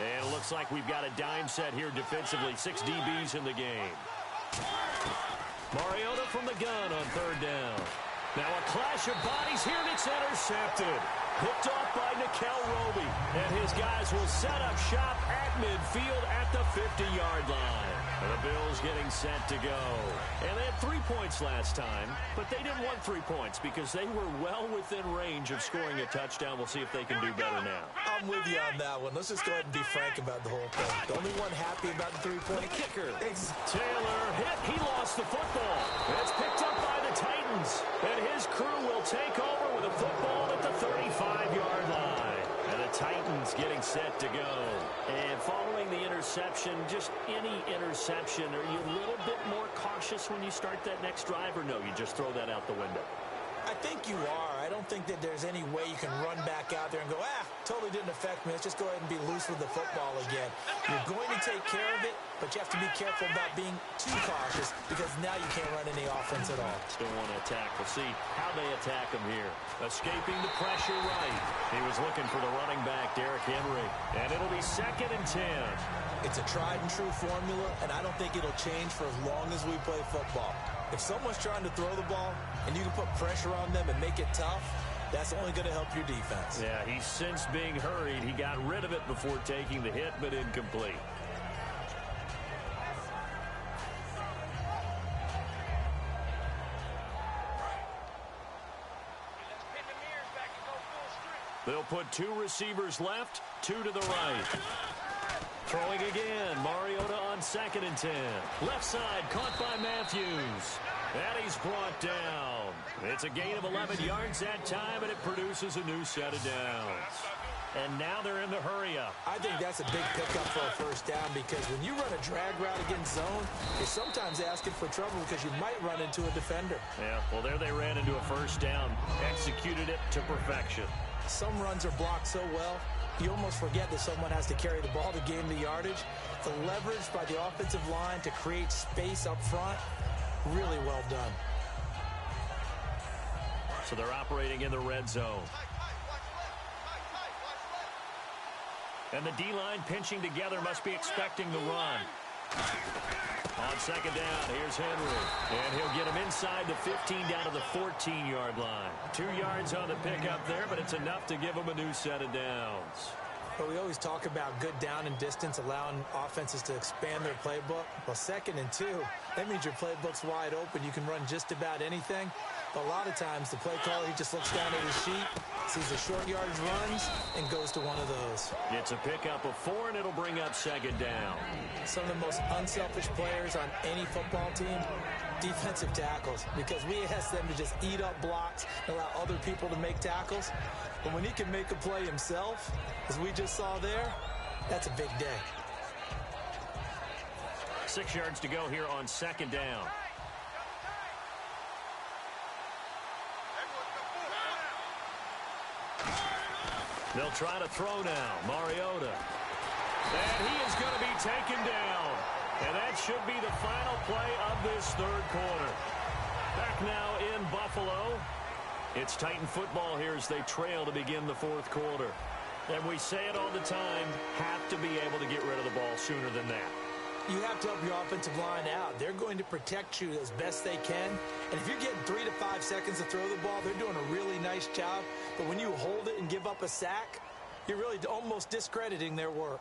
And it looks like we've got a dime set here defensively. 6 DBs in the game. Mariota from the gun on 3rd down. Now a clash of bodies here, and it's intercepted. Picked off by Nickel Roby. And his guys will set up shop at midfield at the 50-yard line. And the Bills getting set to go. And they had 3 points last time, but they didn't want 3 points because they were well within range of scoring a touchdown. We'll see if they can do better now. I'm with you on that one. Let's just go ahead and be frank about the whole thing. The only one happy about the 3-point kicker. Taylor hit. He lost the football. It's picked up by the Titans. And his crew will take over with a football at the 35-yard line. And the Titans getting set to go. And following the interception, just any interception, are you a little bit more cautious when you start that next drive, or no, you just throw that out the window? I think you are. I don't think that there's any way you can run back out there and go, totally didn't affect me. Let's just go ahead and be loose with the football again. You're going to take care of it, but you have to be careful about being too cautious because now you can't run any offense at all. Still want to attack. We'll see how they attack him here. Escaping the pressure right. He was looking for the running back, Derrick Henry. And it'll be 2nd and 10. It's a tried and true formula, and I don't think it'll change for as long as we play football. If someone's trying to throw the ball and you can put pressure on them and make it tough, that's only going to help your defense. Yeah, he's since being hurried. He got rid of it before taking the hit, but incomplete. They'll put 2 receivers left, 2 to the right. Throwing again, Mariota on 2nd and 10. Left side, caught by Matthews. And he's brought down. It's a gain of 11 yards that time, and it produces a new set of downs. And now they're in the hurry-up. I think that's a big pickup for a first down because when you run a drag route against zone, you're sometimes asking for trouble because you might run into a defender. Yeah, well, there they ran into a first down. Executed it to perfection. Some runs are blocked so well, you almost forget that someone has to carry the ball to gain the yardage. The leverage by the offensive line to create space up front, really well done. So they're operating in the red zone. And the D-line pinching together must be expecting the run. On 2nd down, here's Henry. And he'll get him inside the 15 down to the 14-yard line. 2 yards on the pickup there, but it's enough to give him a new set of downs. But we always talk about good down and distance, allowing offenses to expand their playbook. Well, 2nd and 2, that means your playbook's wide open. You can run just about anything. But a lot of times, the play caller, he just looks down at his sheet, sees the short yardage runs, and goes to one of those. It's a pickup of 4, and it'll bring up 2nd down. Some of the most unselfish players on any football team, defensive tackles, because we ask them to just eat up blocks and allow other people to make tackles. But when he can make a play himself, as we just saw there, that's a big day. 6 yards to go here on 2nd down. They'll try to throw now. Mariota. And he is going to be taken down. And that should be the final play of this 3rd quarter. Back now in Buffalo. It's Titan football here as they trail to begin the 4th quarter. And we say it all the time, have to be able to get rid of the ball sooner than that. You have to help your offensive line out. They're going to protect you as best they can. And if you're getting 3 to 5 seconds to throw the ball, they're doing a really nice job. But when you hold it and give up a sack, you're really almost discrediting their work.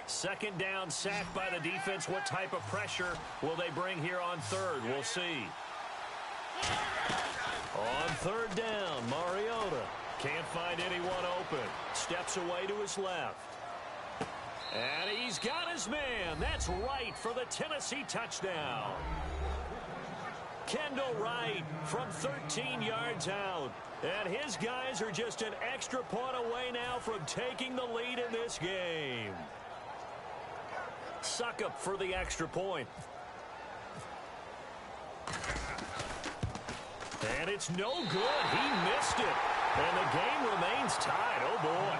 Second down, sack by the defense. What type of pressure will they bring here on 3rd? We'll see. On 3rd down, Mariota. Can't find anyone open. Steps away to his left. And he's got his man. That's Wright for the Tennessee touchdown. Kendall Wright from 13 yards out. And his guys are just an extra point away now from taking the lead in this game. Suckup for the extra point. And it's no good. He missed it. And the game remains tied. Oh, boy.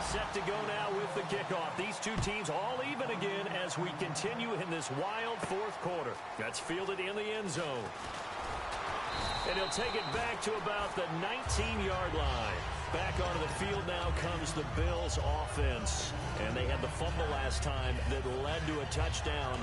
Set to go now with the kickoff. These two teams all even again as we continue in this wild 4th quarter. That's fielded in the end zone. And he'll take it back to about the 19-yard line. Back onto the field now comes the Bills offense. And they had the fumble last time that led to a touchdown.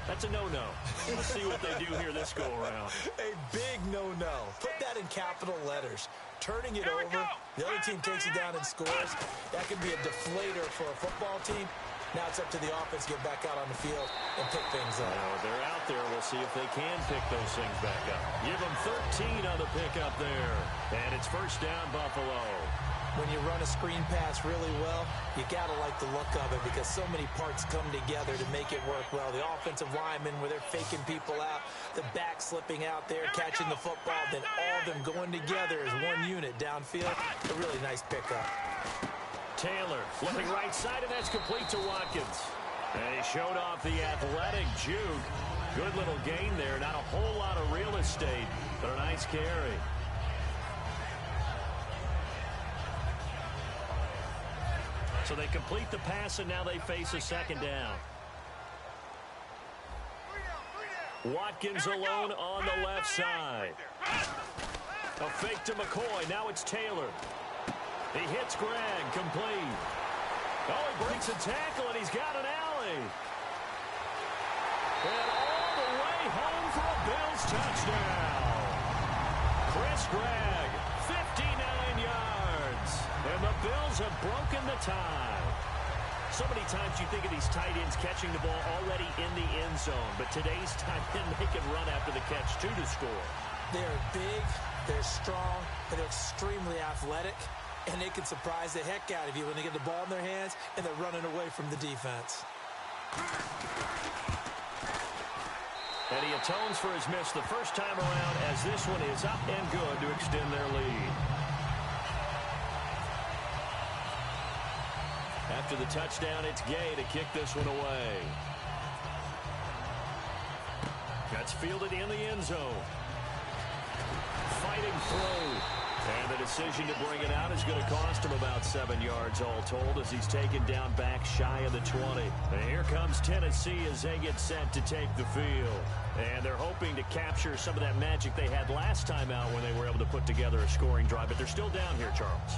That's a no-no. We'll see what they do here this go-around. A big no-no. Put that in capital letters. Turning it over, the other team takes it down and scores. That could be a deflator for a football team. Now it's up to the offense to get back out on the field and pick things up. Well, they're out there. We'll see if they can pick those things back up. Give them 13 on the pickup there. And it's first down, Buffalo. When you run a screen pass really well, you got to like the look of it because so many parts come together to make it work well. The offensive linemen, where they're faking people out, the back slipping out there, catching the football, then all of them going together as one unit downfield. A really nice pickup. Taylor flipping right side, and that's complete to Watkins. And he showed off the athletic juke. Good little gain there. Not a whole lot of real estate, but a nice carry. So they complete the pass, and now they face a second down. Watkins alone on the left side. A fake to McCoy. Now it's Taylor. He hits Greg. Complete. Oh, he breaks a tackle, and he's got an alley. And all the way home for a Bills touchdown. Chris Gregg, 59 yards. And the Bills have broken the tie. So many times you think of these tight ends catching the ball already in the end zone, but today's tight end, they can run after the catch, too, to score. They're big, they're strong, and they're extremely athletic, and they can surprise the heck out of you when they get the ball in their hands and they're running away from the defense. And he atones for his miss the first time around as this one is up and good to extend their lead. After the touchdown, it's Gay to kick this one away. That's fielded in the end zone. Fighting through. And the decision to bring it out is going to cost him about 7 yards all told as he's taken down back shy of the 20. And here comes Tennessee as they get set to take the field. And they're hoping to capture some of that magic they had last time out when they were able to put together a scoring drive. But they're still down here, Charles.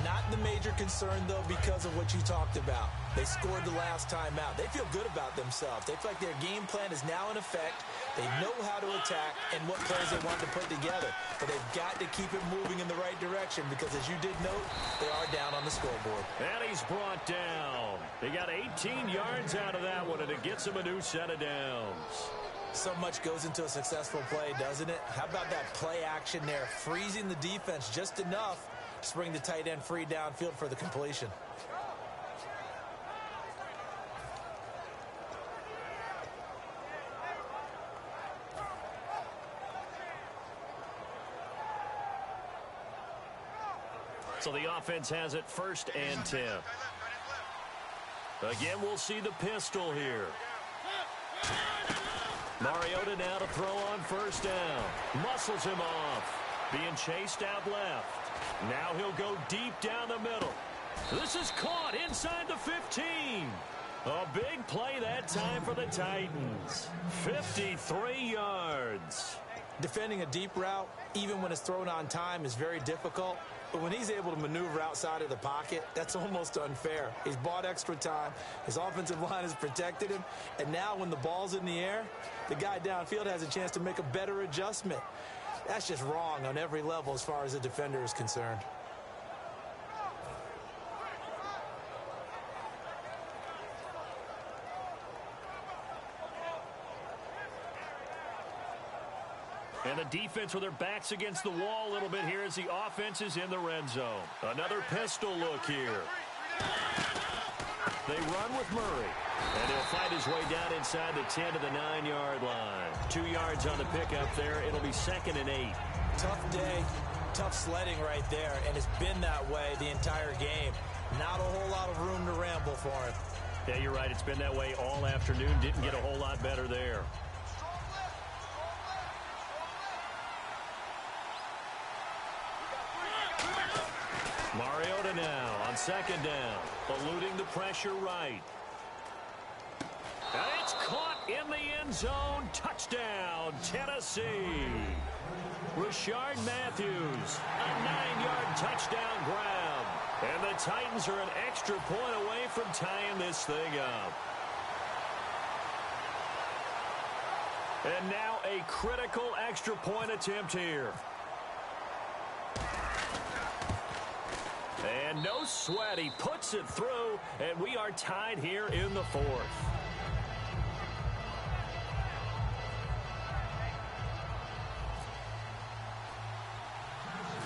Not the major concern, though, because of what you talked about. They scored the last time out. They feel good about themselves. They feel like their game plan is now in effect. They know how to attack and what plays they want to put together. But they've got to keep it moving in the right direction because, as you did note, they are down on the scoreboard. And he's brought down. He got 18 yards out of that one, and it gets him a new set of downs. So much goes into a successful play, doesn't it? How about that play action there, freezing the defense just enough to bring the tight end free downfield for the completion. So the offense has it 1st and 10. Again, we'll see the pistol here. Mariota now to throw on 1st down. Muscles him off. Being chased out left. Now he'll go deep down the middle. This is caught inside the 15. A big play that time for the Titans. 53 yards. Defending a deep route, even when it's thrown on time, is very difficult. But when he's able to maneuver outside of the pocket, that's almost unfair. He's bought extra time. His offensive line has protected him. And now when the ball's in the air, the guy downfield has a chance to make a better adjustment. That's just wrong on every level as far as the defender is concerned. And the defense with their backs against the wall a little bit here as the offense is in the red zone. Another pistol look here. They run with Murray. And he'll fight his way down inside the 10 to the 9-yard line. 2 yards on the pickup there. It'll be 2nd and 8. Tough day, tough sledding right there, and it's been that way the entire game. Not a whole lot of room to ramble for him. Yeah, you're right. It's been that way all afternoon. Didn't get a whole lot better there. Mariota now on 2nd down, eluding the pressure right. And it's caught in the end zone. Touchdown, Tennessee. Rashard Matthews, a 9-yard touchdown grab. And the Titans are an extra point away from tying this thing up. And now a critical extra point attempt here. And no sweat, he puts it through, and we are tied here in the 4th.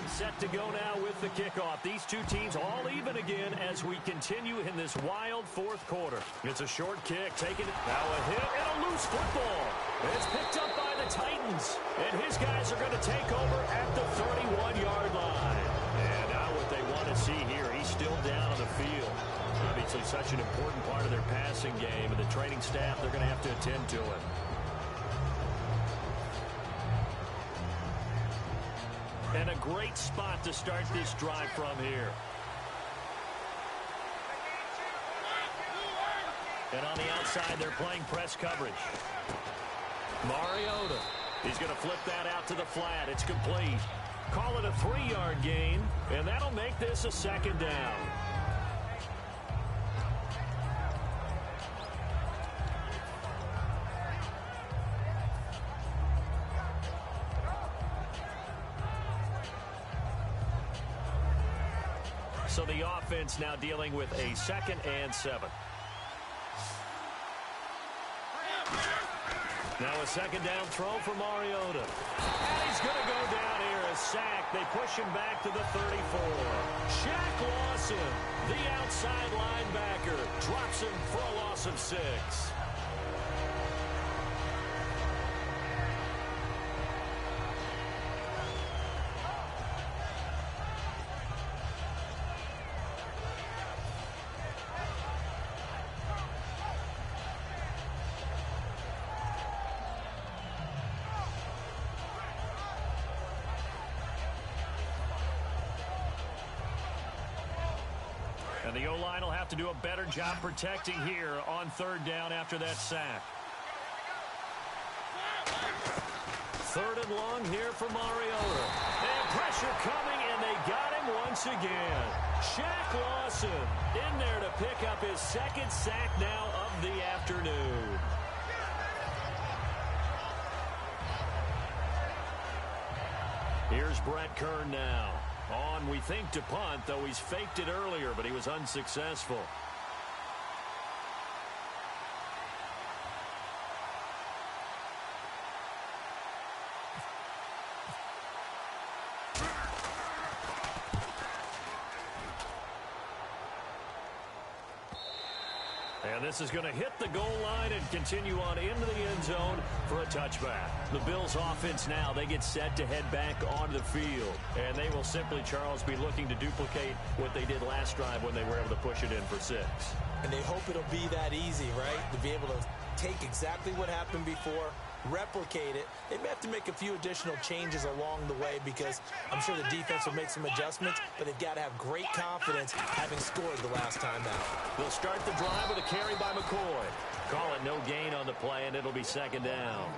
Set to go now with the kickoff. These two teams all even again as we continue in this wild 4th quarter. It's a short kick, taking it. Now a hit and a loose football. It's picked up by the Titans, and his guys are going to take over at the 31-yard line. And now what they want to see here, he's still down on the field. Obviously such an important part of their passing game, and the training staff, they're going to have to attend to it. And a great spot to start this drive from here. And on the outside, they're playing press coverage. Mariota. He's going to flip that out to the flat. It's complete. Call it a 3-yard gain, and that'll make this a 2nd down. So the offense now dealing with a 2nd and 7. Now a 2nd down throw for Mariota. And he's going to go down here. A sack. They push him back to the 34. Shaq Lawson, the outside linebacker, drops him for a loss of 6. And the O-line will have to do a better job protecting here on 3rd down after that sack. 3rd and long here for Mariota. And pressure coming, and they got him once again. Shaq Lawson in there to pick up his 2nd sack now of the afternoon. Here's Brett Kern now. On, we think, to punt, though he's faked it earlier, but he was unsuccessful. And this is going to hit the goal line and continue on into the end zone for a touchback. The Bills offense now, they get set to head back onto the field. And they will simply, Charles, be looking to duplicate what they did last drive when they were able to push it in for 6. And they hope it'll be that easy, right? To be able to take exactly what happened before, replicate it. They may have to make a few additional changes along the way because I'm sure the defense will make some adjustments, but they've got to have great confidence having scored the last time out. They'll start the drive with a carry by McCoy. Call it no gain on the play, and it'll be 2nd down.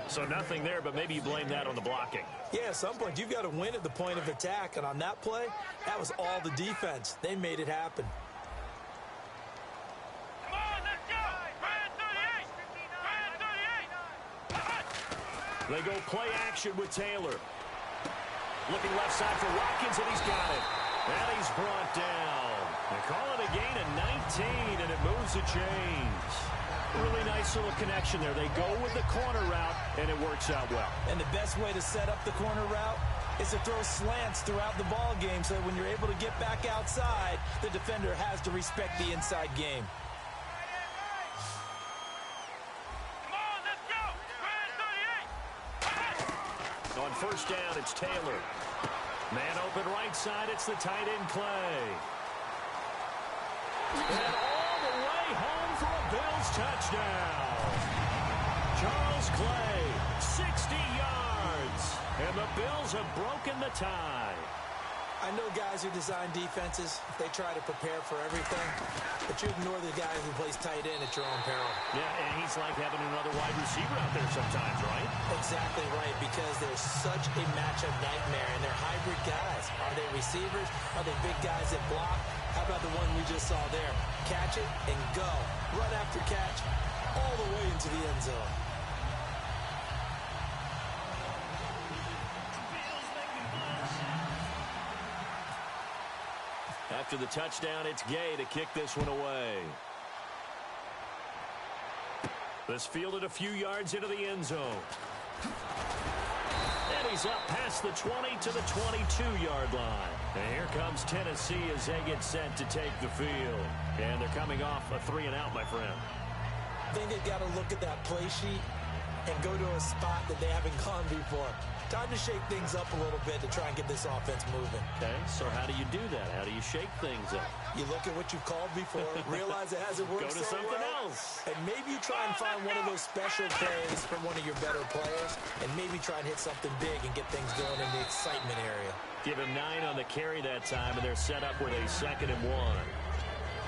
So nothing there, but maybe you blame that on the blocking. Yeah, at some point you've got to win at the point of attack, and on that play, that was all the defense. They made it happen. They go play action with Taylor. Looking left side for Watkins, and he's got it. And he's brought down. They call it a gain of 19, and it moves the chains. Really nice little connection there. They go with the corner route, and it works out well. And the best way to set up the corner route is to throw slants throughout the ball game so that when you're able to get back outside, the defender has to respect the inside game. On 1st down, it's Taylor. Man open right side, it's the tight end Clay. And all the way home for a Bills touchdown. Charles Clay, 60 yards. And the Bills have broken the tie. I know guys who design defenses, they try to prepare for everything, but you ignore the guy who plays tight end at your own peril. Yeah, and he's like having another wide receiver out there sometimes, right? Exactly right, because they're such a matchup nightmare, and they're hybrid guys. Are they receivers? Are they big guys that block? How about the one we just saw there? Catch it and go. Run after catch all the way into the end zone. After the touchdown, it's Gay to kick this one away. This fielded a few yards into the end zone. And he's up past the 20 to the 22-yard line. And here comes Tennessee as they get set to take the field. And they're coming off a 3-and-out, my friend. I think they've got to look at that play sheet and go to a spot that they haven't gone before. Time to shake things up a little bit to try and get this offense moving. Okay, so how do you do that? How do you shake things up? You look at what you've called before, realize it hasn't worked Go to so something well, else. and maybe you try and find one of those special plays from one of your better players, and maybe try and hit something big and get things going in the excitement area. Give him 9 on the carry that time, and they're set up with a 2nd and 1.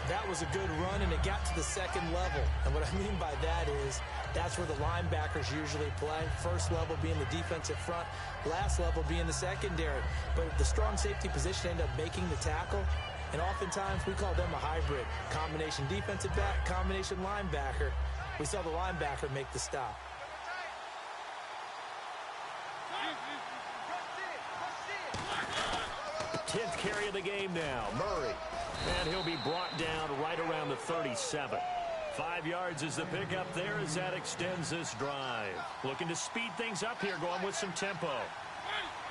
That was a good run, and it got to the 2nd level. And what I mean by that is that's where the linebackers usually play. First level being the defensive front, last level being the secondary. But the strong safety position ended up making the tackle, and oftentimes we call them a hybrid. Combination defensive back, combination linebacker. We saw the linebacker make the stop. 10th carry of the game now. And he'll be brought down right around the 37. 5 yards is the pickup there as that extends this drive. Looking to speed things up here, going with some tempo.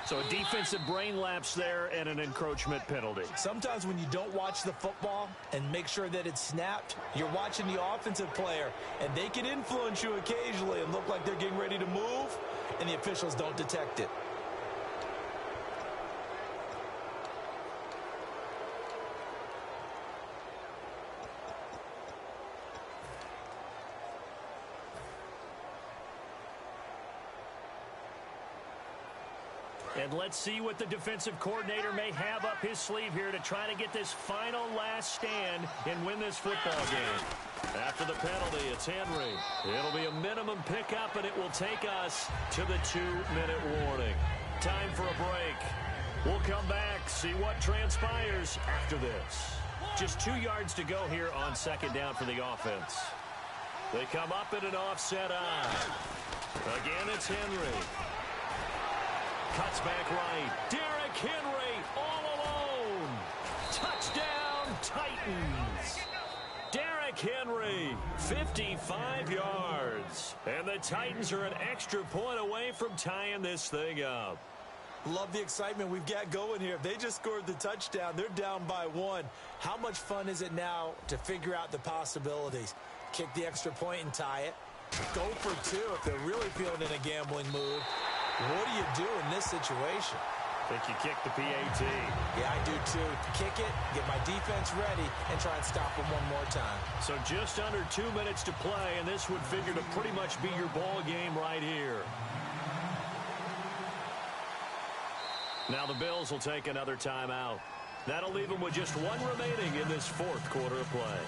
So a defensive brain lapse there and an encroachment penalty. Sometimes when you don't watch the football and make sure that it's snapped, you're watching the offensive player, and they can influence you occasionally and look like they're getting ready to move, and the officials don't detect it. And let's see what the defensive coordinator may have up his sleeve here to try to get this final last stand and win this football game. After the penalty, it's Henry. It'll be a minimum pickup, and it will take us to the 2-minute warning. Time for a break. We'll come back, see what transpires after this. Just 2 yards to go here on second down for the offense. They come up in an offset eye. Again, it's Henry. Cuts back right. Derrick Henry all alone. Touchdown, Titans. Derrick Henry, 55 yards. And the Titans are an extra point away from tying this thing up. Love the excitement we've got going here. If they just scored the touchdown, they're down by 1. How much fun is it now to figure out the possibilities? Kick the extra point and tie it. Go for 2 if they're really feeling in a gambling mood. What do you do in this situation? I think you kick the PAT. Yeah, I do too. Kick it, get my defense ready, and try and stop them one more time. So just under 2 minutes to play, and this would figure to pretty much be your ball game right here. Now the Bills will take another timeout. That'll leave them with just 1 remaining in this 4th quarter of play.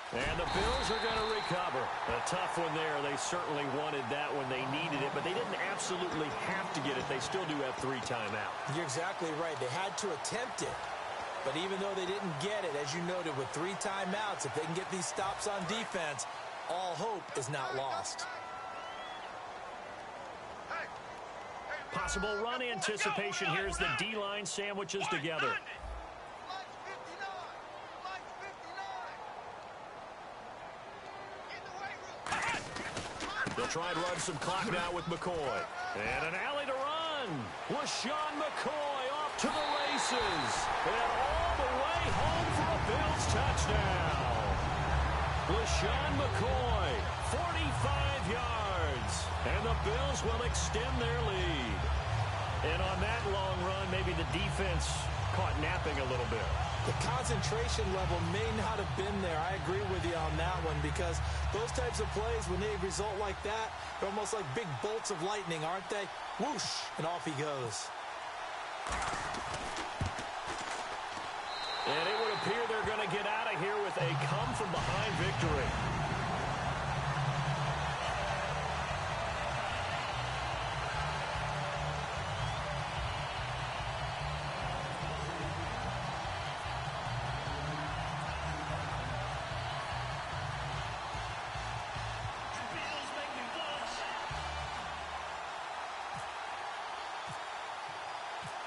And the Bills are going to recover. A tough one there. They certainly wanted that when they needed it, but they didn't absolutely have to get it. They still do have 3 timeouts. You're exactly right. They had to attempt it. But even though they didn't get it, as you noted, with 3 timeouts, if they can get these stops on defense, all hope is not lost. Possible run anticipation here as the D-line sandwiches together. They'll try and run some clock now with McCoy. And an alley to run. LaShawn McCoy off to the races. And all the way home for a Bills touchdown. LaShawn McCoy, 45 yards. And the Bills will extend their lead. And on that long run, maybe the defense caught napping a little bit. The concentration level may not have been there. I agree with you on that one, because those types of plays, when they result like that, they're almost like big bolts of lightning, aren't they? Whoosh, and off he goes. And it would appear they're going to get out of here with a come-from-behind victory.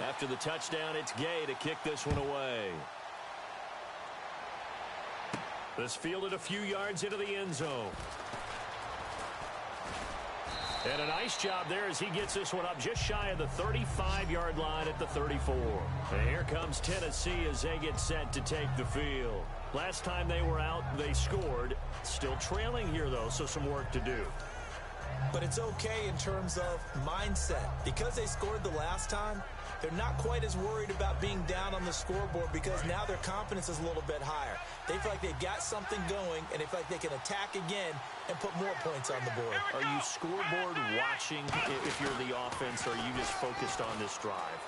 After the touchdown, it's Gay to kick this one away. This fielded a few yards into the end zone. And a nice job there as he gets this one up just shy of the 35-yard line at the 34. And here comes Tennessee as they get set to take the field. Last time they were out, they scored. Still trailing here, though, so some work to do. But it's okay in terms of mindset. Because they scored the last time, they're not quite as worried about being down on the scoreboard, because now their confidence is a little bit higher. They feel like they've got something going, and they feel like they can attack again and put more points on the board. Are you scoreboard watching if you're the offense, or are you just focused on this drive?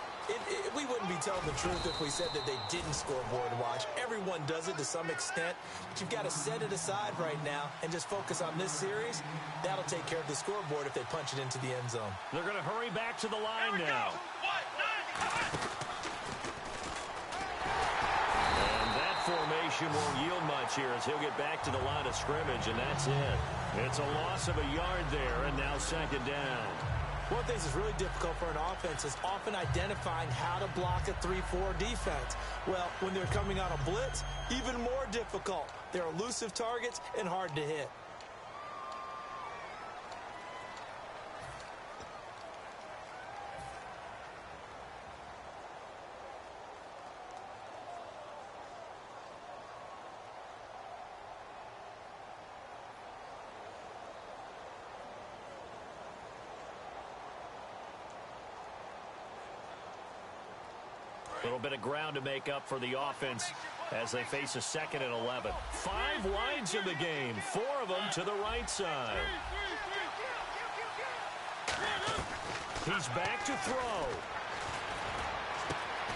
We wouldn't be telling the truth if we said that they didn't scoreboard watch. Everyone does it to some extent, but you've got to set it aside right now and just focus on this series. That'll take care of the scoreboard if they punch it into the end zone. They're going to hurry back to the line now. Conversion won't yield much here as he'll get back to the line of scrimmage, and that's it. It's a loss of a yard there, and now second down. One of the things that's really difficult for an offense is often identifying how to block a 3-4 defense. Well, when they're coming on a blitz, even more difficult. They're elusive targets and hard to hit. A little bit of ground to make up for the offense as they face a 2nd and 11. 5 wides in the game, 4 of them to the right side. He's back to throw.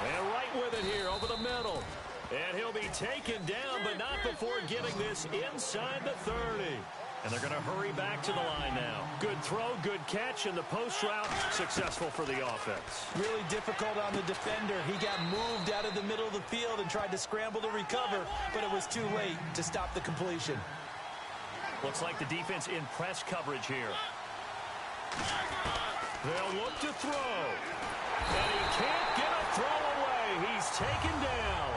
And right with it here over the middle. And he'll be taken down, but not before getting this inside the 30. And they're going to hurry back to the line now. Good throw, good catch, and the post route successful for the offense. Really difficult on the defender. He got moved out of the middle of the field and tried to scramble to recover, but it was too late to stop the completion. Looks like the defense in press coverage here. They'll look to throw. And he can't get a throw away. He's taken down.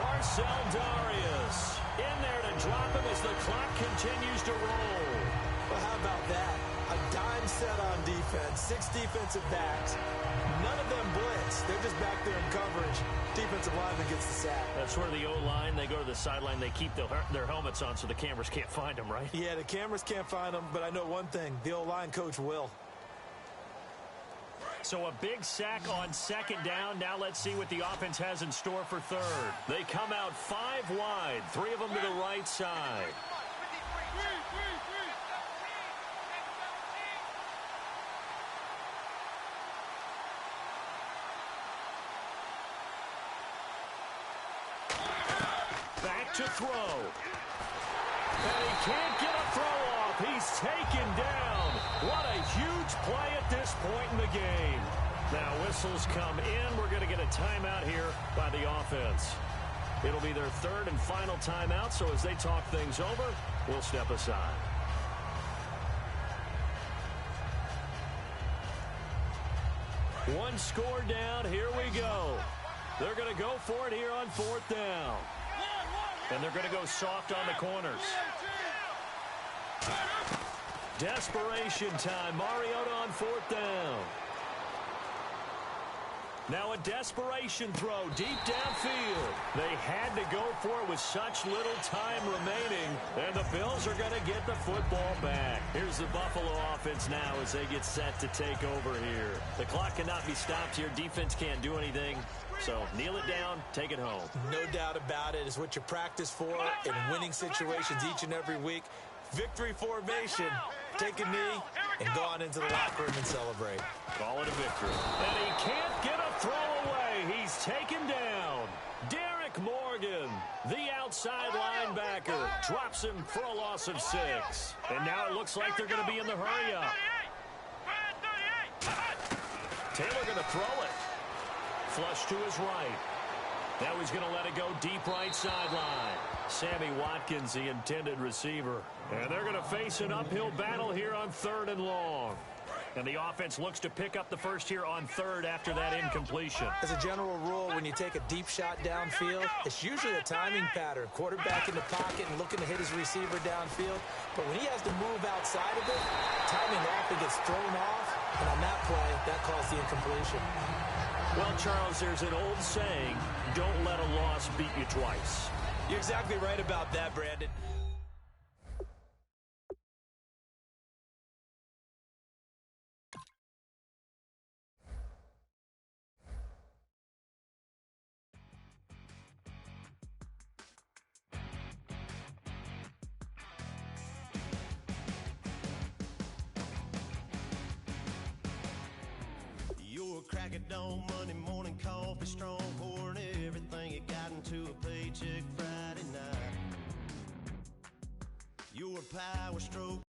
Marcel Darius in there to drop him as the clock continues to roll. Well, how about that? A dime set on defense, 6 defensive backs. None of them blitz. They're just back there in coverage. Defensive lineman gets the sack. That's where the O-line, they go to the sideline, they keep their helmets on so the cameras can't find them, right? Yeah, the cameras can't find them, but I know one thing. The O-line coach will. So a big sack on 2nd down. Now let's see what the offense has in store for 3rd. They come out 5 wide, 3 of them to the right side. Back to throw. And he can't get a throw off. He's taken down. What a huge play at this point in the game. Now whistles come in. We're going to get a timeout here by the offense. It'll be their 3rd and final timeout, so as they talk things over, we'll step aside. One score down. Here we go. They're going to go for it here on 4th down. And they're going to go soft on the corners. Desperation time. Mariota on 4th down. Now a desperation throw deep downfield. They had to go for it with such little time remaining, and the Bills are going to get the football back. Here's the Buffalo offense now as they get set to take over here. The clock cannot be stopped here. Defense can't do anything. So kneel it down, take it home. No doubt about it. It's what you practice for in winning situations each and every week. Victory formation. Take a knee and go on into the locker room and celebrate. Call it a victory. And he can't get a throw away. He's taken down. Derek Morgan, the outside linebacker, drops him for a loss of 6. And now it looks like they're going to be in the hurry-up. Taylor going to throw it. Flush to his right. Now he's going to let it go deep right sideline. Sammy Watkins, the intended receiver. And they're going to face an uphill battle here on 3rd and long. And the offense looks to pick up the first here on 3rd after that incompletion. As a general rule, when you take a deep shot downfield, it's usually a timing pattern. Quarterback in the pocket and looking to hit his receiver downfield. But when he has to move outside of it, timing often gets thrown off. And on that play, that caused the incompletion. Well, Charles, there's an old saying, don't let a loss beat you twice. You're exactly right about that, Brandon. Crack it on Monday morning, coffee strong, pouring everything you got into a paycheck Friday night. Your power stroke